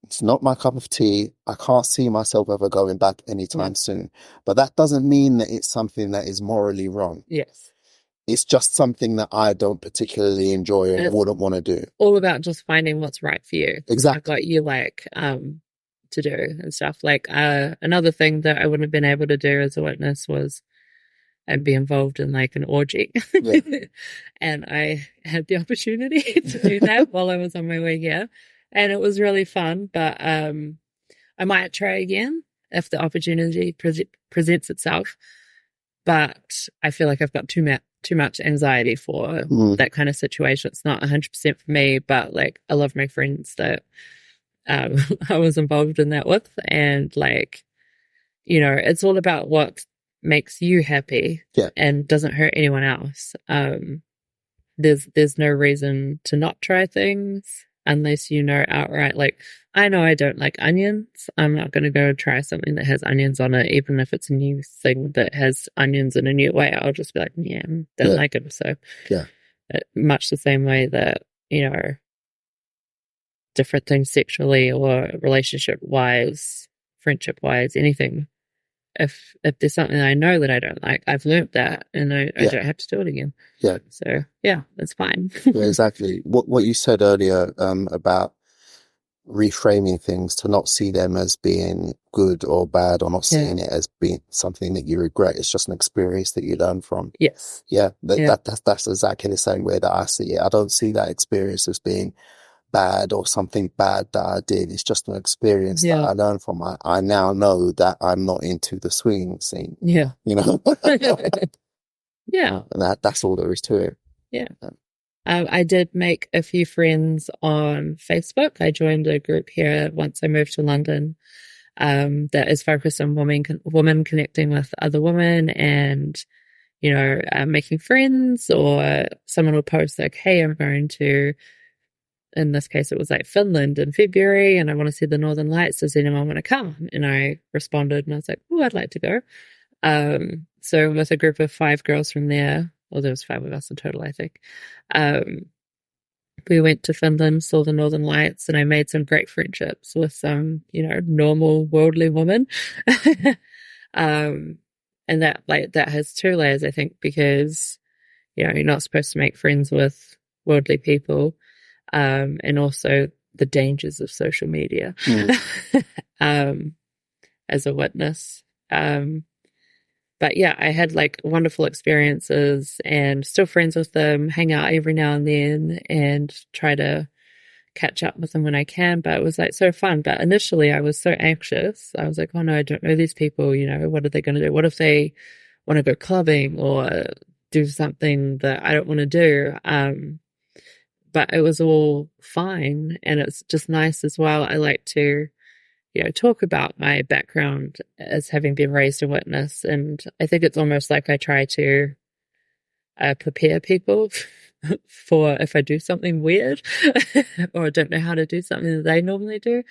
It's not my cup of tea. I can't see myself ever going back anytime soon. But that doesn't mean that it's something that is morally wrong. Yes. It's just something that I don't particularly enjoy and wouldn't want to do. All about just finding what's right for you. Exactly. Like what you like to do and stuff. Like another thing that I wouldn't have been able to do as a witness was and be involved in like an orgy. Yeah. And I had the opportunity to do that while I was on my way here. And it was really fun, but I might try again if the opportunity presents itself. But I feel like I've got too much anxiety for that kind of situation. It's not 100% for me, but like I love my friends that I was involved in that with. And like, you know, it's all about what makes you happy and doesn't hurt anyone else. There's no reason to not try things unless you know outright, like, I know I don't like onions. I'm not going to go try something that has onions on it, even if it's a new thing that has onions in a new way. I'll just be like, don't like it. So much the same way that, you know, different things sexually or relationship wise, friendship wise, anything. If there's something I know that I don't like, I've learned that and I don't have to do it again. Yeah. So, it's fine. Exactly. What you said earlier about reframing things, to not see them as being good or bad, or not seeing it as being something that you regret. It's just an experience that you learn from. Yes. Yeah. That's exactly the same way that I see it. I don't see that experience as being bad or something bad that I did. It's just an experience that I learned from. I now know that I'm not into the swinging scene. Yeah. You know? Yeah. And that's all there is to it. Yeah. I did make a few friends on Facebook. I joined a group here once I moved to London that is focused on women connecting with other women and, you know, making friends, or someone will post like, hey, I'm going to, in this case, it was like Finland in February and I want to see the Northern Lights. Does anyone want to come? And I responded and I was like, oh, I'd like to go. So with a group of 5 girls from there, well, there was 5 of us in total, I think. We went to Finland, saw the Northern Lights, and I made some great friendships with some, you know, normal worldly women. And that has 2 layers, I think, because, you know, you're not supposed to make friends with worldly people, and also the dangers of social media, as a witness. But yeah, I had like wonderful experiences and still friends with them, hang out every now and then and try to catch up with them when I can. But it was like so fun. But initially I was so anxious. I was like, oh no, I don't know these people. You know, what are they going to do? What if they want to go clubbing or do something that I don't want to do? But it was all fine. And it's just nice as well. I like to, you know, talk about my background as having been raised a witness. And I think it's almost like I try to prepare people for if I do something weird or don't know how to do something that they normally do.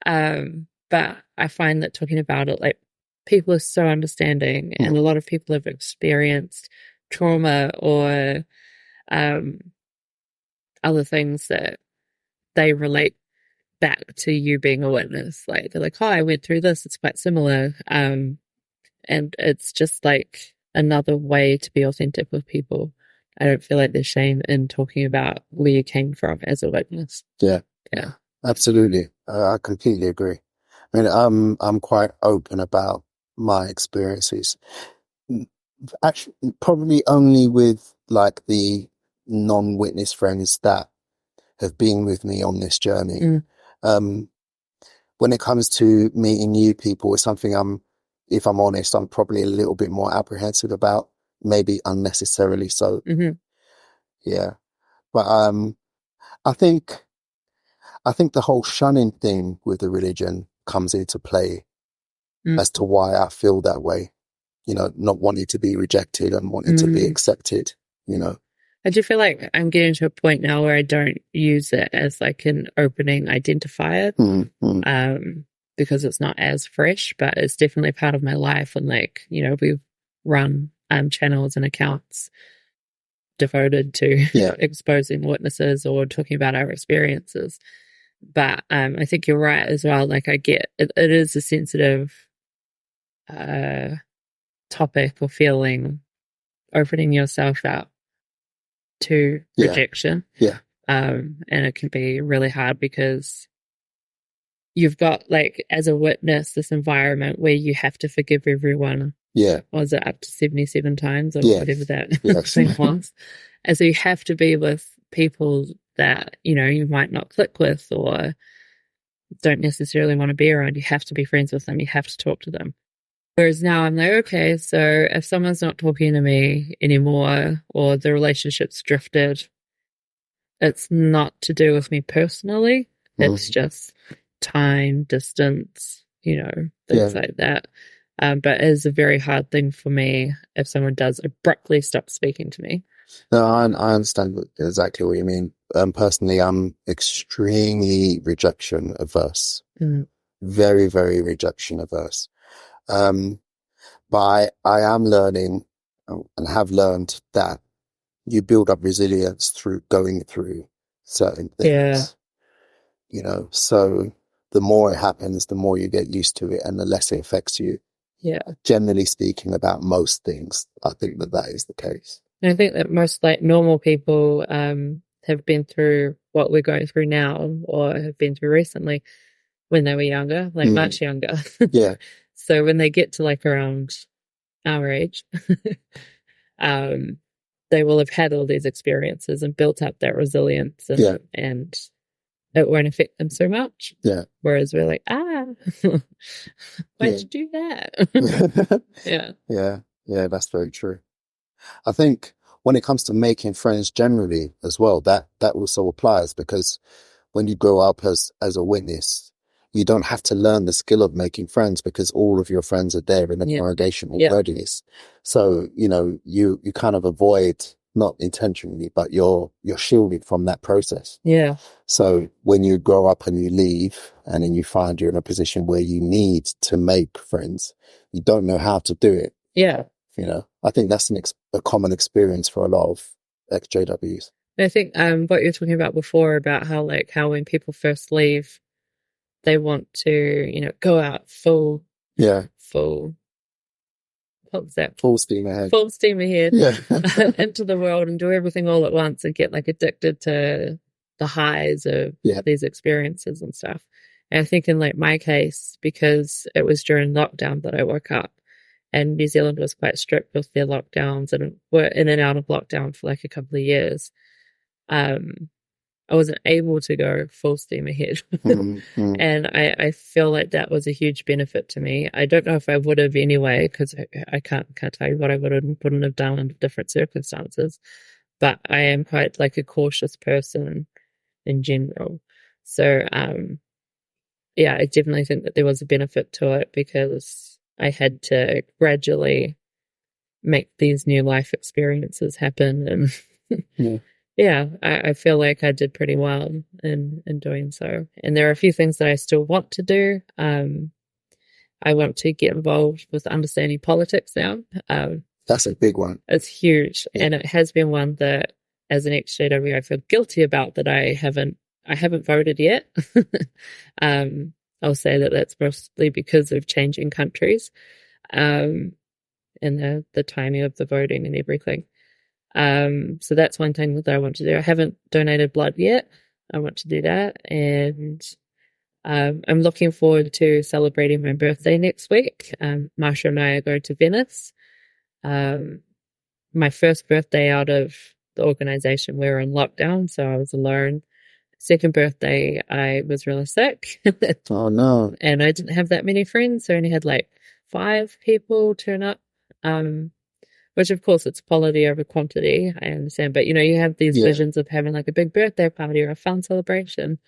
But I find that talking about it, like, people are so understanding, and a lot of people have experienced trauma or other things that they relate back to you being a witness. Like, they're like, oh, I went through this, it's quite similar. And it's just like another way to be authentic with people. I don't feel like there's shame in talking about where you came from as a witness. Yeah, absolutely. I completely agree. I mean, I'm quite open about my experiences. Actually, probably only with like the non-witness friends that have been with me on this journey. When it comes to meeting new people, it's something if I'm honest, I'm probably a little bit more apprehensive about, maybe unnecessarily so. Yeah. But I think the whole shunning thing with the religion comes into play as to why I feel that way. You know, not wanting to be rejected and wanting to be accepted, you know. I do feel like I'm getting to a point now where I don't use it as like an opening identifier, because it's not as fresh, but it's definitely part of my life. And like, you know, we've run channels and accounts devoted to exposing witnesses or talking about our experiences. But I think you're right as well. Like, I get it is a sensitive topic or feeling, opening yourself out to rejection. And it can be really hard because you've got, like, as a witness, this environment where you have to forgive everyone. Was it up to 77 times or whatever that thing was? And so you have to be with people that, you know, you might not click with or don't necessarily want to be around. You have to be friends with them. You have to talk to them. Whereas now I'm like, okay, so if someone's not talking to me anymore or the relationship's drifted, it's not to do with me personally. It's just time, distance, you know, things like that. But it is a very hard thing for me if someone does abruptly stop speaking to me. No, I understand exactly what you mean. Personally, I'm extremely rejection averse. Very, very rejection averse. But I am learning and have learned that you build up resilience through going through certain things. You know, so the more it happens, the more you get used to it and the less it affects you. Generally speaking, about most things, I think that is the case. And I think that most, like, normal people have been through what we're going through now or have been through recently when they were younger, like much younger. Yeah. So when they get to like around our age, they will have had all these experiences and built up that resilience and it won't affect them so much. Yeah. Whereas we're like, why'd you do that? Yeah, that's very true. I think when it comes to making friends generally as well, that also applies, because when you grow up as a witness, you don't have to learn the skill of making friends because all of your friends are there in a congregational readiness. So, you kind of avoid, not intentionally, but you're shielded from that process. Yeah. So when you grow up and you leave and then you find you're in a position where you need to make friends, you don't know how to do it. Yeah. I think that's a common experience for a lot of ExJWs. I think what you were talking about before about how when people first leave, they want to, go out full, what was that? Full steam ahead. Full steam ahead Yeah. into the world and do everything all at once and get addicted to the highs of these experiences and stuff. And I think in my case, because it was during lockdown that I woke up, and New Zealand was quite strict with their lockdowns and were in and out of lockdown for a couple of years. I wasn't able to go full steam ahead. And I feel like that was a huge benefit to me. I don't know if I would have anyway, because I can't tell you what I wouldn't have done under different circumstances. But I am quite a cautious person in general. So, I definitely think that there was a benefit to it because I had to gradually make these new life experiences happen. And I feel like I did pretty well in doing so. And there are a few things that I still want to do. I want to get involved with understanding politics now. That's a big one. It's huge. Yeah. And it has been one that, as an ExJW, I feel guilty about that I haven't voted yet. I'll say that that's mostly because of changing countries, and the timing of the voting and everything. So that's one thing that I want to do. I haven't donated blood yet. I want to do that. And I'm looking forward to celebrating my birthday next week. Marsha and I are going to Venice. My first birthday out of the organization, we were in lockdown, so I was alone. Second birthday, I was really sick. Oh, no. And I didn't have that many friends, so I only had 5 people turn up. Which, of course, it's quality over quantity, I understand. But, you have these visions of having a big birthday party or a fun celebration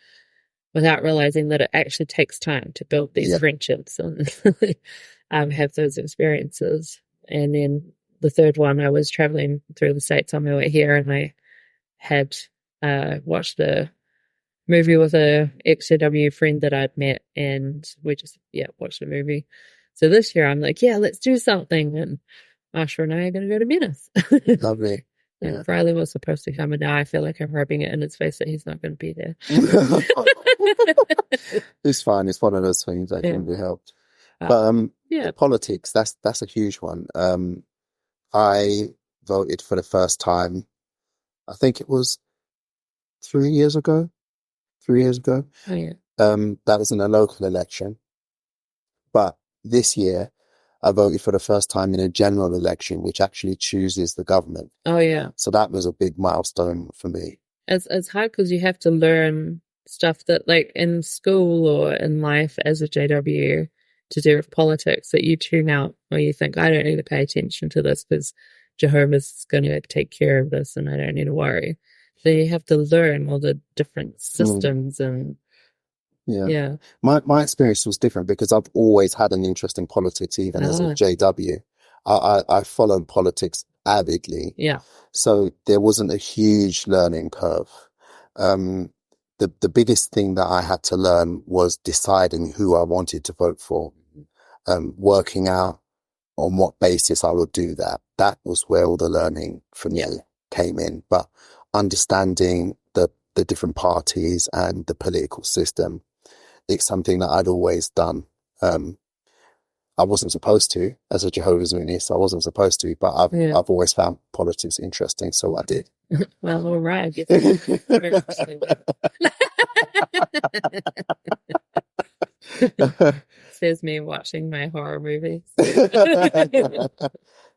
without realizing that it actually takes time to build these friendships and have those experiences. And then the third one, I was traveling through the States on my way here, and I had watched a movie with a ExJW friend that I'd met, and we just, watched a movie. So this year I'm let's do something. And Marsha and I are going to go to Venice. Lovely. Yeah. Riley was supposed to come, and now I feel like I'm rubbing it in his face that he's not going to be there. It's fine. It's one of those things that can be helped. But politics, that's a huge one. I voted for the first time, I think it was 3 years ago. 3 years ago. Oh, yeah. That was in a local election. But this year, I voted for the first time in a general election, which actually chooses the government. Oh, yeah. So that was a big milestone for me. It's hard because you have to learn stuff that, in school or in life as a JW, to do with politics, that you tune out, or you think, I don't need to pay attention to this because Jehovah's going to take care of this and I don't need to worry. So you have to learn all the different systems and My experience was different because I've always had an interest in politics, even as a JW. I followed politics avidly. Yeah. So there wasn't a huge learning curve. The biggest thing that I had to learn was deciding who I wanted to vote for, working out on what basis I would do that. That was where all the learning for me came in. But understanding the different parties and the political system, it's something that I'd always done. I wasn't supposed to, as a Jehovah's Witness, I wasn't supposed to, but I've always found politics interesting, so I did. Well, all right. I guess it's very interesting. Says me watching my horror movies.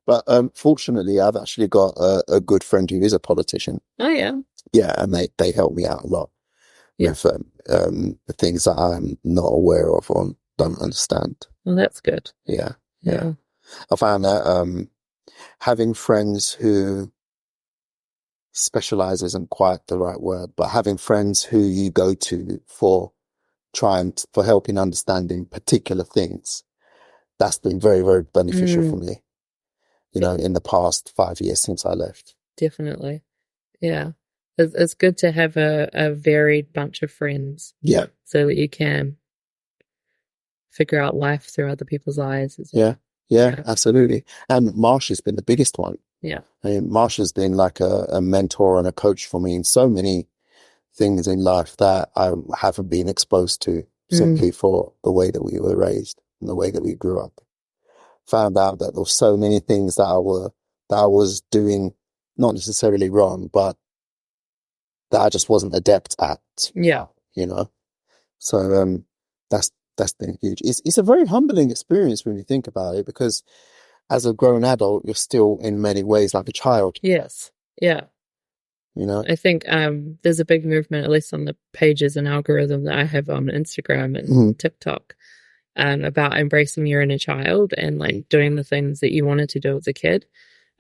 But fortunately, I've actually got a good friend who is a politician. Oh, yeah. Yeah, and they help me out a lot with the things that I'm not aware of or don't understand. Well, that's good. Yeah. I found that having friends who specialize isn't quite the right word, but having friends who you go to for helping understanding particular things, that's been very, very beneficial for me, in the past 5 years since I left. Definitely. Yeah. It's good to have a varied bunch of friends. Yeah. So that you can figure out life through other people's eyes. Yeah, absolutely. And Marsha's been the biggest one. Yeah. I mean, Marsha's been like a mentor and a coach for me in so many things in life that I haven't been exposed to simply for the way that we were raised and the way that we grew up. Found out that there were so many things that I was doing, not necessarily wrong, but that I just wasn't adept at. Yeah. So that's been huge. It's a very humbling experience when you think about it, because as a grown adult, you're still in many ways like a child. Yes. Yeah. I think there's a big movement, at least on the pages and algorithm that I have on Instagram and TikTok, about embracing your inner child and like doing the things that you wanted to do as a kid.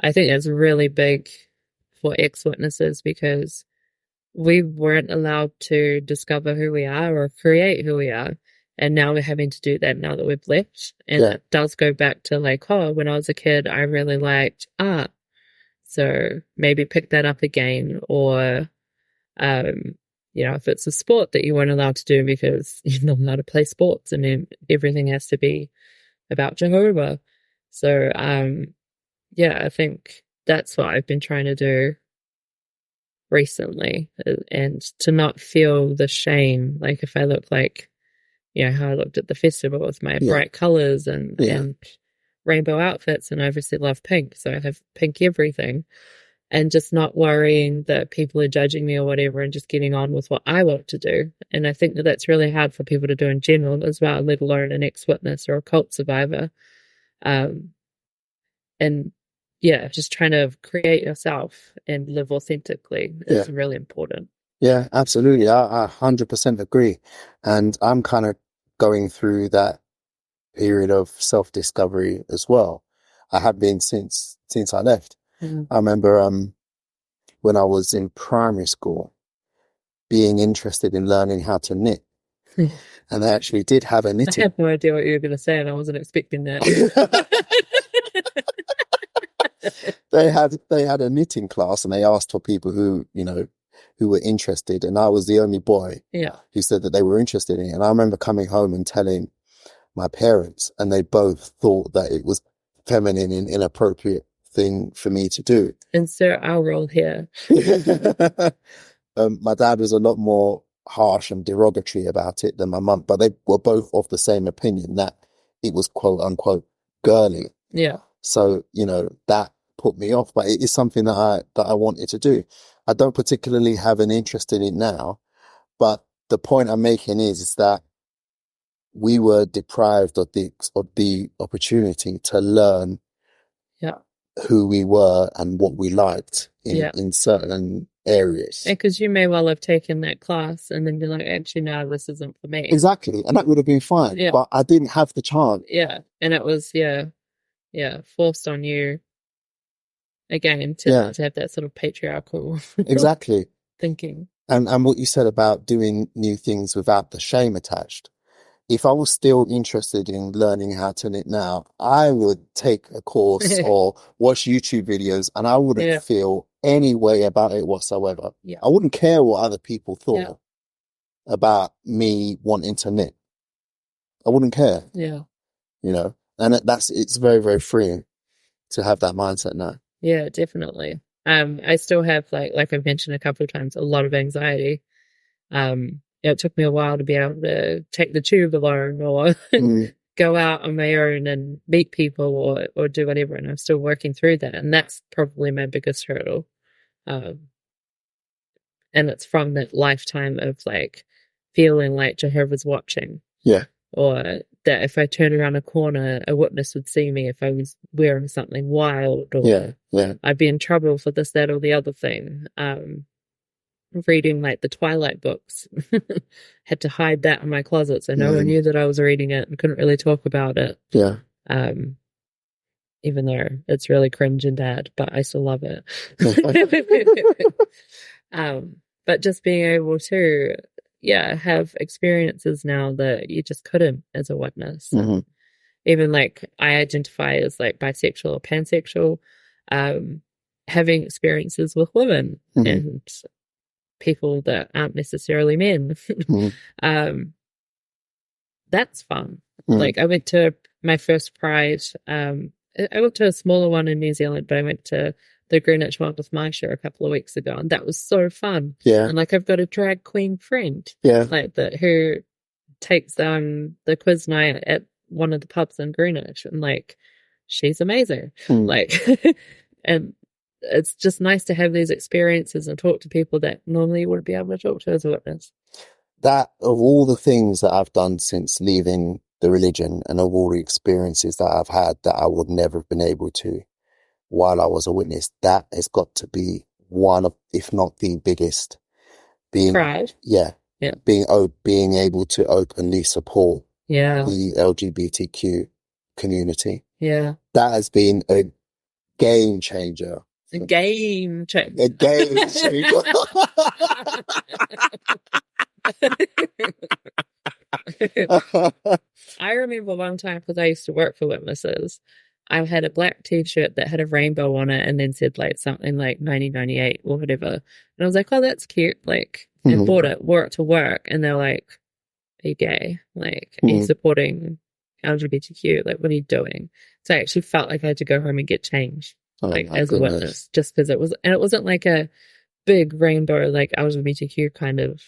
I think that's really big for ex-witnesses, because we weren't allowed to discover who we are or create who we are. And now we're having to do that now that we've left. And it does go back to like, when I was a kid, I really liked art. So maybe pick that up again. Or, if it's a sport that you weren't allowed to do because you're not allowed to play sports and then everything has to be about Jehovah. So, I think that's what I've been trying to do recently, and to not feel the shame. Like if I look like, how I looked at the festival with my bright colors and rainbow outfits, and I obviously love pink, so I have pink everything, and just not worrying that people are judging me or whatever, and just getting on with what I want to do. And I think that that's really hard for people to do in general as well, let alone an ex-witness or a cult survivor. And just trying to create yourself and live authentically is really important. Yeah, absolutely. I 100% agree. And I'm kind of going through that period of self-discovery as well. I have been since I left. I remember when I was in primary school, being interested in learning how to knit. And they actually did have a knitting. I had no idea what you were going to say, and I wasn't expecting that. They had a knitting class, and they asked for people who were interested, and I was the only boy who said that they were interested in it. And I remember coming home and telling my parents, and they both thought that it was feminine and inappropriate thing for me to do. Insert our role here. My dad was a lot more harsh and derogatory about it than my mum, but they were both of the same opinion that it was quote unquote girly. Yeah. So, that put me off, but it is something that I wanted to do. I don't particularly have an interest in it now, but the point I'm making is that we were deprived of the opportunity to learn who we were and what we liked in certain areas. Because you may well have taken that class and then be like, actually, no, this isn't for me. Exactly. And that would have been fine. Yeah. But I didn't have the chance. Yeah. And it was, forced on you again to have that sort of patriarchal exactly thinking. And what you said about doing new things without the shame attached. If I was still interested in learning how to knit now, I would take a course or watch YouTube videos, and I wouldn't feel any way about it whatsoever. Yeah. I wouldn't care what other people thought about me wanting to knit. I wouldn't care. Yeah. And it's very, very freeing to have that mindset now. Yeah, definitely. I still have, like I've mentioned a couple of times, a lot of anxiety. It took me a while to be able to take the tube alone or go out on my own and meet people or do whatever. And I'm still working through that. And that's probably my biggest hurdle. And it's from that lifetime of like feeling like Jehovah's watching. Yeah. Or that if I turned around a corner, a witness would see me if I was wearing something wild, or I'd be in trouble for this, that, or the other thing. Reading like the Twilight books, had to hide that in my closet so no one knew that I was reading it and couldn't really talk about it. Yeah. Even though it's really cringe and bad, but I still love it. But just being able to, have experiences now that you just couldn't as a witness. Mm-hmm. Even like I identify as like bisexual or pansexual, having experiences with women and people that aren't necessarily men. That's fun. Like I went to my first Pride. I went to a smaller one in New Zealand, but I went to the Greenwich one with Marsha a couple of weeks ago, and that was so fun. Yeah. And like I've got a drag queen friend. Yeah. Like that who takes the quiz night at one of the pubs in Greenwich, and like she's amazing. Like and it's just nice to have these experiences and talk to people that normally you wouldn't be able to talk to as a witness. That of all the things that I've done since leaving the religion and of all the experiences that I've had that I would never have been able to while I was a witness, that has got to be one of, if not the biggest. Pride. Yeah. Being able to openly support the LGBTQ community. Yeah. That has been a game changer. A game changer. A game changer. I remember one time, because I used to work for witnesses, I had a black t-shirt that had a rainbow on it and then said like something like 1998 or whatever. And I was like, oh, that's cute. Like, and bought it, wore it to work. And they're like, are you gay? Like, are you supporting LGBTQ? Like, what are you doing? So I actually felt like I had to go home and get changed, as a witness, just because it wasn't like a big rainbow, like LGBTQ kind of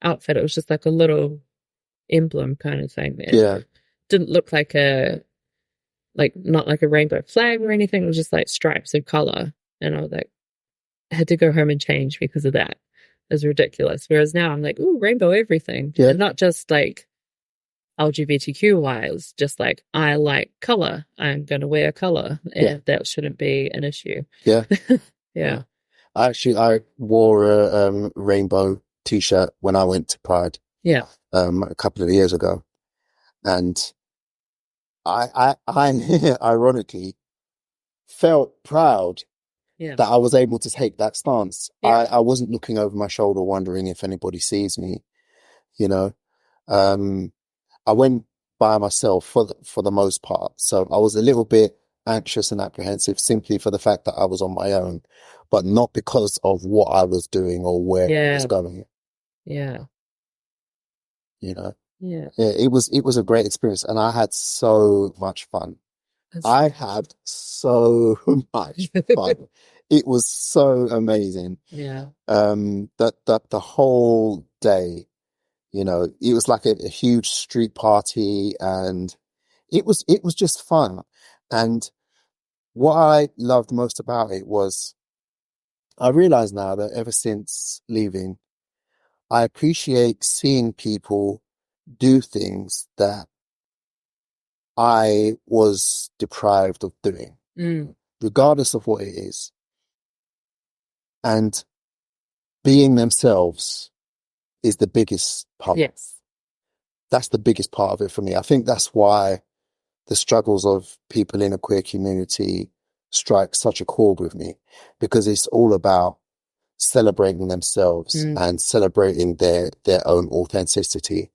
outfit. It was just like a little emblem kind of thing. It didn't look like not like a rainbow flag or anything. It was just like stripes of color. And I was like, I had to go home and change because of that. It was ridiculous. Whereas now I'm like, ooh, rainbow everything. Yeah. And not just like LGBTQ wise, just like I like color. I'm going to wear color. And that shouldn't be an issue. Yeah. Yeah. I wore a rainbow t-shirt when I went to Pride. Yeah. A couple of years ago. And I ironically felt proud that I was able to take that stance. Yeah. I wasn't looking over my shoulder wondering if anybody sees me, you know. I went by myself for the most part. So I was a little bit anxious and apprehensive simply for the fact that I was on my own, but not because of what I was doing or where I was going. Yeah. You know? Yeah. It was a great experience and I had so much fun. I had so much fun. It was so amazing. Yeah. That the whole day, you know, it was like a huge street party and it was just fun. And what I loved most about it was I realize now that ever since leaving, I appreciate seeing people do things that I was deprived of doing, regardless of what it is. And being themselves is the biggest part. Yes. That's the biggest part of it for me. I think that's why the struggles of people in a queer community strike such a chord with me, because it's all about celebrating themselves and celebrating their own authenticity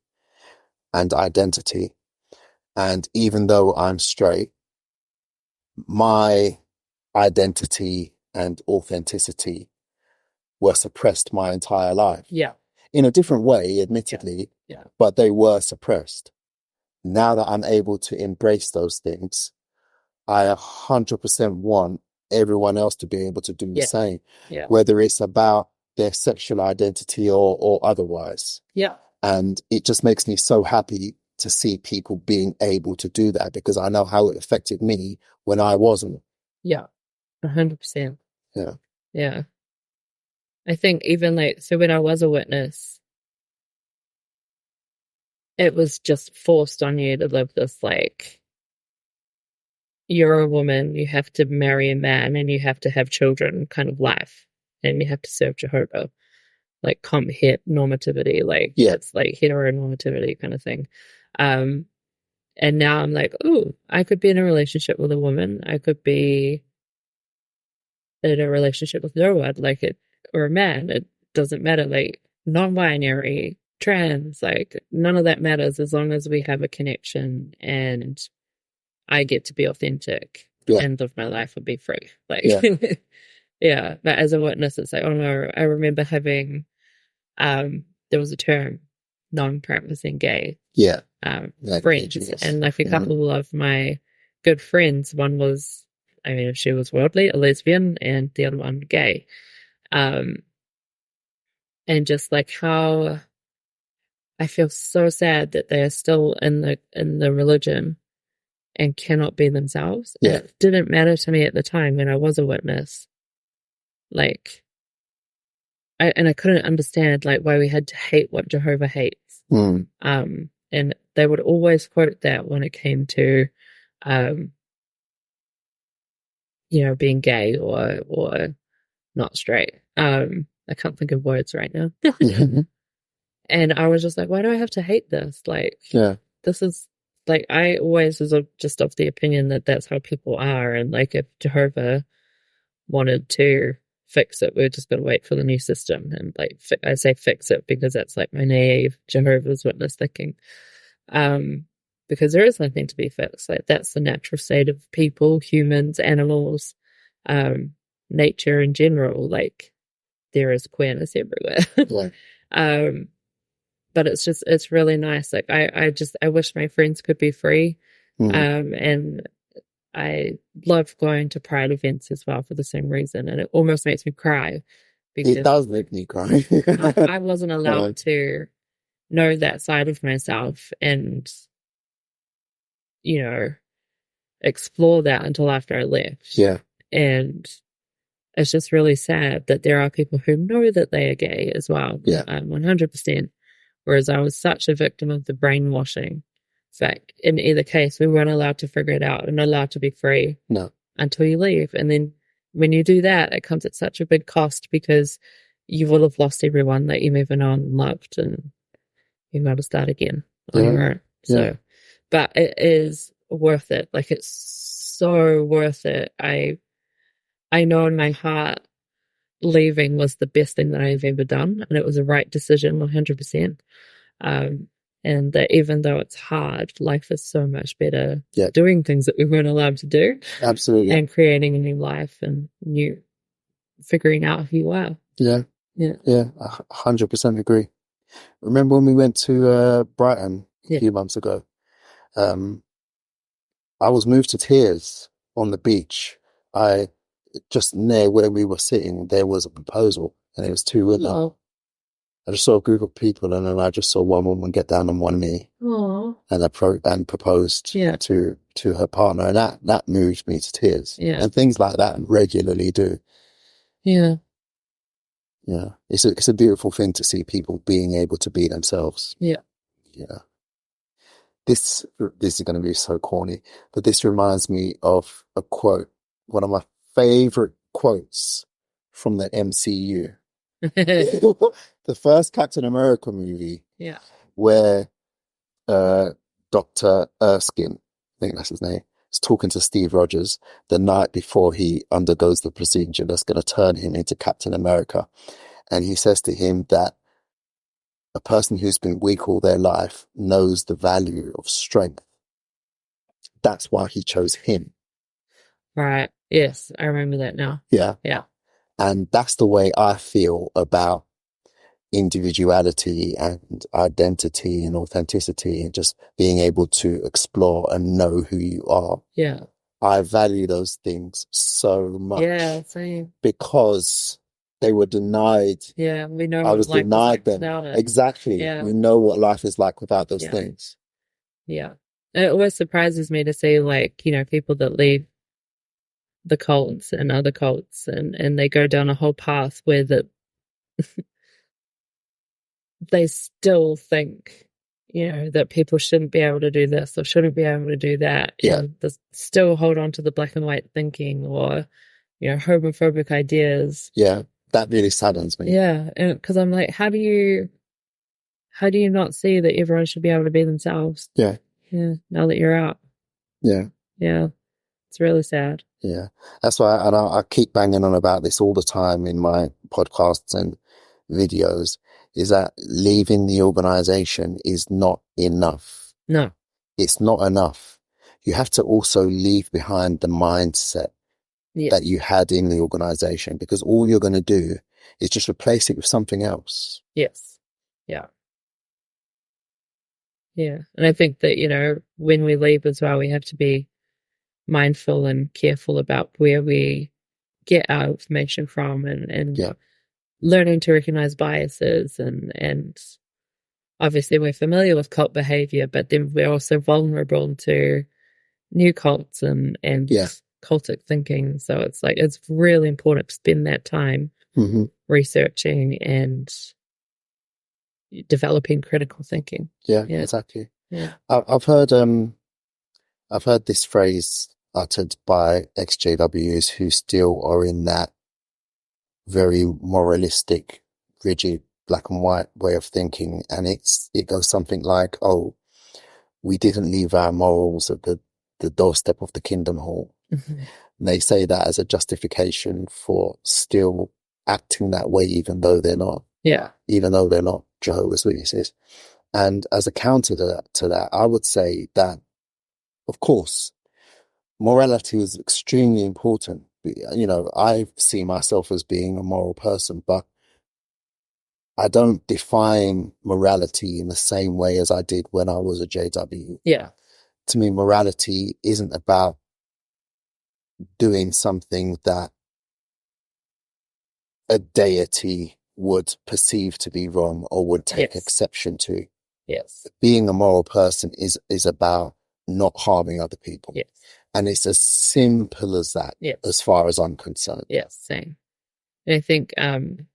and identity. And even though I'm straight, my identity and authenticity were suppressed my entire life. Yeah. In a different way, admittedly, but they were suppressed. Now that I'm able to embrace those things, I 100% want everyone else to be able to do the same, whether it's about their sexual identity or otherwise. Yeah. And it just makes me so happy to see people being able to do that, because I know how it affected me when I wasn't. Yeah. 100%. Yeah. Yeah. I think even like, so when I was a witness, it was just forced on you to live this like, you're a woman, you have to marry a man and you have to have children kind of life, and you have to serve Jehovah, like normativity, like it's like heteronormativity kind of thing. And now I'm like, oh, I could be in a relationship with a woman, I could be in a relationship with no one, like it, or a man, it doesn't matter, like non-binary, trans, like none of that matters as long as we have a connection and I get to be authentic and live my life and be free. Like, yeah. But as a witness, it's like, oh no, I remember having, there was a term, non-practicing gay. Yeah. Friends. And like a couple of my good friends, one was, I mean, she was worldly, a lesbian, and the other one gay. And just like how I feel so sad that they are still in the religion and cannot be themselves. Yeah. And it didn't matter to me at the time when I was a witness. Like, I couldn't understand like why we had to hate what Jehovah hates. And they would always quote that when it came to, you know, being gay or not straight. I can't think of words right now. And I was just like, why do I have to hate this? Like, this is like, I always was just of the opinion that that's how people are. And like, if Jehovah wanted to fix it, we're just going to wait for the new system. And like, I say fix it because that's like my naive Jehovah's Witness thinking. Because there is nothing to be fixed. Like, that's the natural state of people, humans, animals, nature in general. Like, there is queerness everywhere. But it's really nice. Like, I wish my friends could be free. And I love going to Pride events as well for the same reason. And it almost makes me cry. Because it does make me cry. I wasn't allowed to know that side of myself and, you know, explore that until after I left. Yeah. And it's just really sad that there are people who know that they are gay as well. Yeah. 100%. Whereas I was such a victim of the brainwashing. Fact, in either case, we weren't allowed to figure it out and not allowed to be free. No. Until you leave. And then when you do that, it comes at such a big cost because you will have lost everyone that you've ever known and loved, and you've got to start again on your own. So, but it is worth it. Like, it's so worth it. I know in my heart leaving was the best thing that I've ever done, and it was the right decision, 100%. And that even though it's hard, life is so much better doing things that we weren't allowed to do. Absolutely. And creating a new life and figuring out who you are. Yeah. 100% agree. Remember when we went to Brighton a few months ago? I was moved to tears on the beach. Just near where we were sitting, there was a proposal, and it was two women. I just saw a group of people, and then I just saw one woman get down on one knee and proposed to her partner, and that moved me to tears. And things like that regularly do. It's a beautiful thing to see people being able to be themselves. This is going to be so corny, but this reminds me of a quote, one of my favorite quotes from the MCU. The first Captain America movie, where Dr. Erskine, I think that's his name, is talking to Steve Rogers the night before he undergoes the procedure that's going to turn him into Captain America. And he says to him that a person who's been weak all their life knows the value of strength. That's why he chose him. Right. Yes, I remember that now. Yeah. And that's the way I feel about individuality and identity and authenticity and just being able to explore and know who you are. I value those things so much. Same. Because they were denied. We know I was denied them. Exactly. We know what life is like without those things. It always surprises me to see, like, you know, people that leave the cults and other cults and they go down a whole path where they still think, that people shouldn't be able to do this or shouldn't be able to do that. Yeah. And they still hold on to the black and white thinking or, homophobic ideas. Yeah. That really saddens me. Yeah. And because I'm like, how do you not see that everyone should be able to be themselves? Yeah. Yeah. Now that you're out. Yeah. Yeah. It's really sad. Yeah. That's why, and I keep banging on about this all the time in my podcasts and videos, is that leaving the organization is not enough. No. It's not enough. You have to also leave behind the mindset that you had in the organization, because all you're going to do is just replace it with something else. Yes. Yeah. Yeah. And I think that, when we leave as well, we have to be mindful and careful about where we get our information from and learning to recognize biases and obviously we're familiar with cult behavior, but then we're also vulnerable to new cults and cultic thinking. So it's really important to spend that time researching and developing critical thinking. Yeah. Exactly. Yeah. I've heard this phrase uttered by ExJWs who still are in that very moralistic, rigid, black and white way of thinking, and it goes something like, "Oh, we didn't leave our morals at the doorstep of the Kingdom Hall." Mm-hmm. And they say that as a justification for still acting that way, even though they're not. Yeah. Even though they're not Jehovah's Witnesses. And as a counter to that, I would say that, of course, morality is extremely important. I see myself as being a moral person, but I don't define morality in the same way as I did when I was a JW. Yeah. To me, morality isn't about doing something that a deity would perceive to be wrong or would take exception to. Yes. Being a moral person is about not harming other people. Yes. And it's as simple as that, as far as I'm concerned. Yes, same. And I think I'm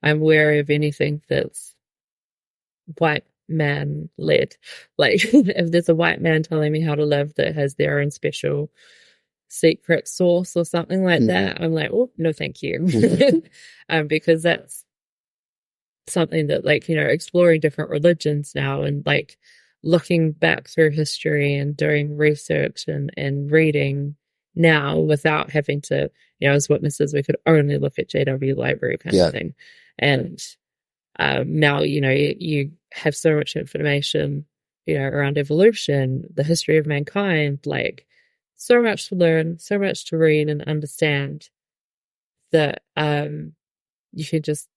wary of anything that's white man led. Like if there's a white man telling me how to live that has their own special secret sauce or something like that, I'm like, oh, no, thank you. Because that's something that exploring different religions now and looking back through history and doing research and reading now without having to, as witnesses, we could only look at JW library kind of thing. And now, you have so much information, around evolution, the history of mankind, so much to learn, so much to read and understand that you can just,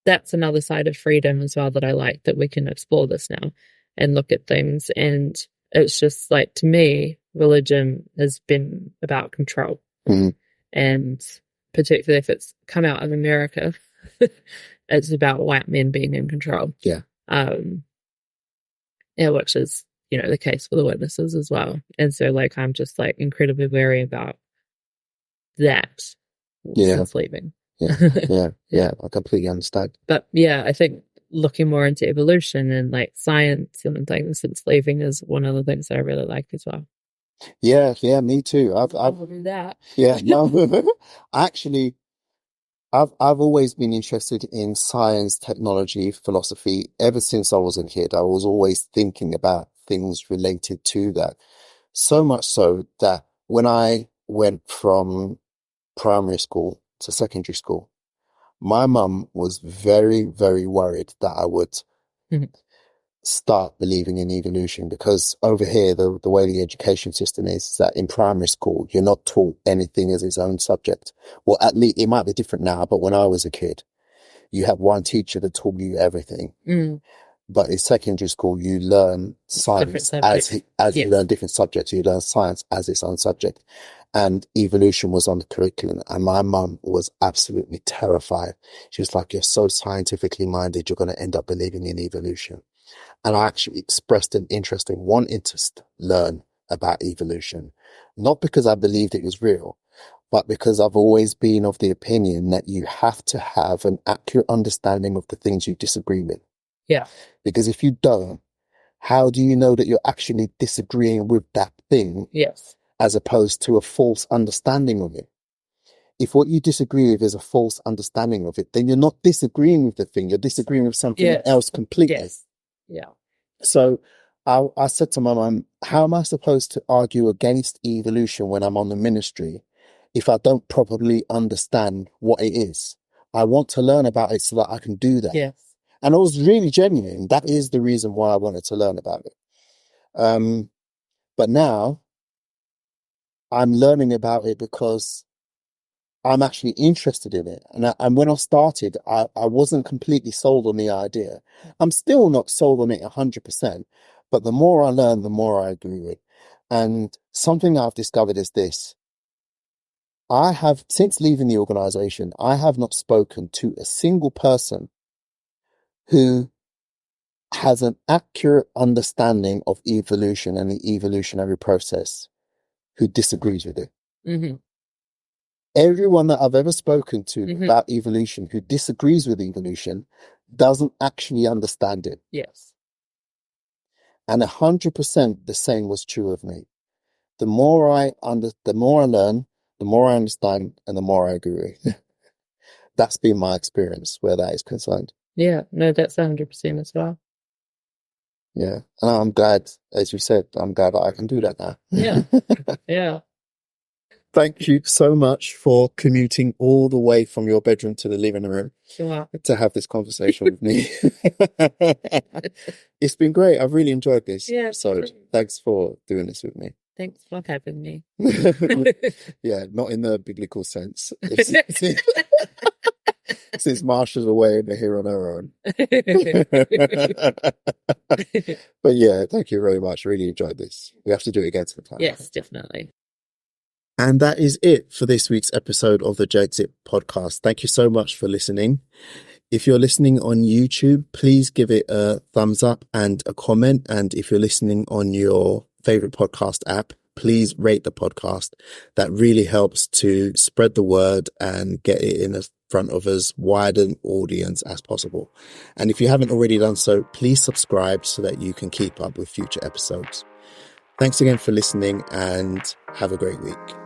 that's another side of freedom as well that I like, that we can explore this now and look at things. And it's just to me, religion has been about control. And particularly if it's come out of America, it's about white men being in control. Yeah. Which is, the case for the witnesses as well. And so I'm just incredibly wary about that since leaving. Yeah, I completely understand. But yeah, I think looking more into evolution and science and things since leaving is one of the things that I really like as well. Yeah, me too. I'll do that. Yeah, no, actually, I've always been interested in science, technology, philosophy. Ever since I was a kid, I was always thinking about things related to that. So much so that when I went from primary school to secondary school, my mum was very, very worried that I would start believing in evolution, because over here, the way the education system is that in primary school, you're not taught anything as its own subject. Well, at least it might be different now, but when I was a kid, you have one teacher that taught you everything. But in secondary school, you learn science as you learn different subjects. You learn science as its own subject. And evolution was on the curriculum. And my mum was absolutely terrified. She was like, "You're so scientifically minded, you're going to end up believing in evolution." And I actually expressed an interest in wanting to learn about evolution, not because I believed it was real, but because I've always been of the opinion that you have to have an accurate understanding of the things you disagree with. Yeah. Because if you don't, how do you know that you're actually disagreeing with that thing? Yes. As opposed to a false understanding of it. If what you disagree with is a false understanding of it, then you're not disagreeing with the thing. You're disagreeing with something else completely. Yes. Yeah. So I said to my mum, how am I supposed to argue against evolution when I'm on the ministry if I don't properly understand what it is? I want to learn about it so that I can do that. Yes. And I was really genuine. That is the reason why I wanted to learn about it. But now I'm learning about it because I'm actually interested in it. And when I started, I wasn't completely sold on the idea. I'm still not sold on it 100%, but the more I learn, the more I agree with. And something I've discovered is this. I have, since leaving the organization, I have not spoken to a single person who has an accurate understanding of evolution and the evolutionary process who disagrees with it. Mm-hmm. Everyone that I've ever spoken to about evolution who disagrees with evolution doesn't actually understand it. Yes. And 100% the same was true of me. The more I learn, the more I understand, and the more I agree. That's been my experience where that is concerned. Yeah, no, that's 100% as well. Yeah. And I'm glad, as you said, I'm glad that I can do that now. Yeah. Yeah. Thank you so much for commuting all the way from your bedroom to the living room to have this conversation with me. It's been great. I've really enjoyed this episode. Thanks for doing this with me. Thanks for having me. Yeah, not in the biblical sense. Since Marsha's away and they're here on her own. But yeah, thank you very much. Really enjoyed this. We have to do it again sometime. Yes, definitely. And that is it for this week's episode of the JZip podcast. Thank you so much for listening. If you're listening on YouTube, please give it a thumbs up and a comment. And if you're listening on your favorite podcast app, please rate the podcast. That really helps to spread the word and get it in front of as wide an audience as possible. And if you haven't already done so, please subscribe so that you can keep up with future episodes. Thanks again for listening and have a great week.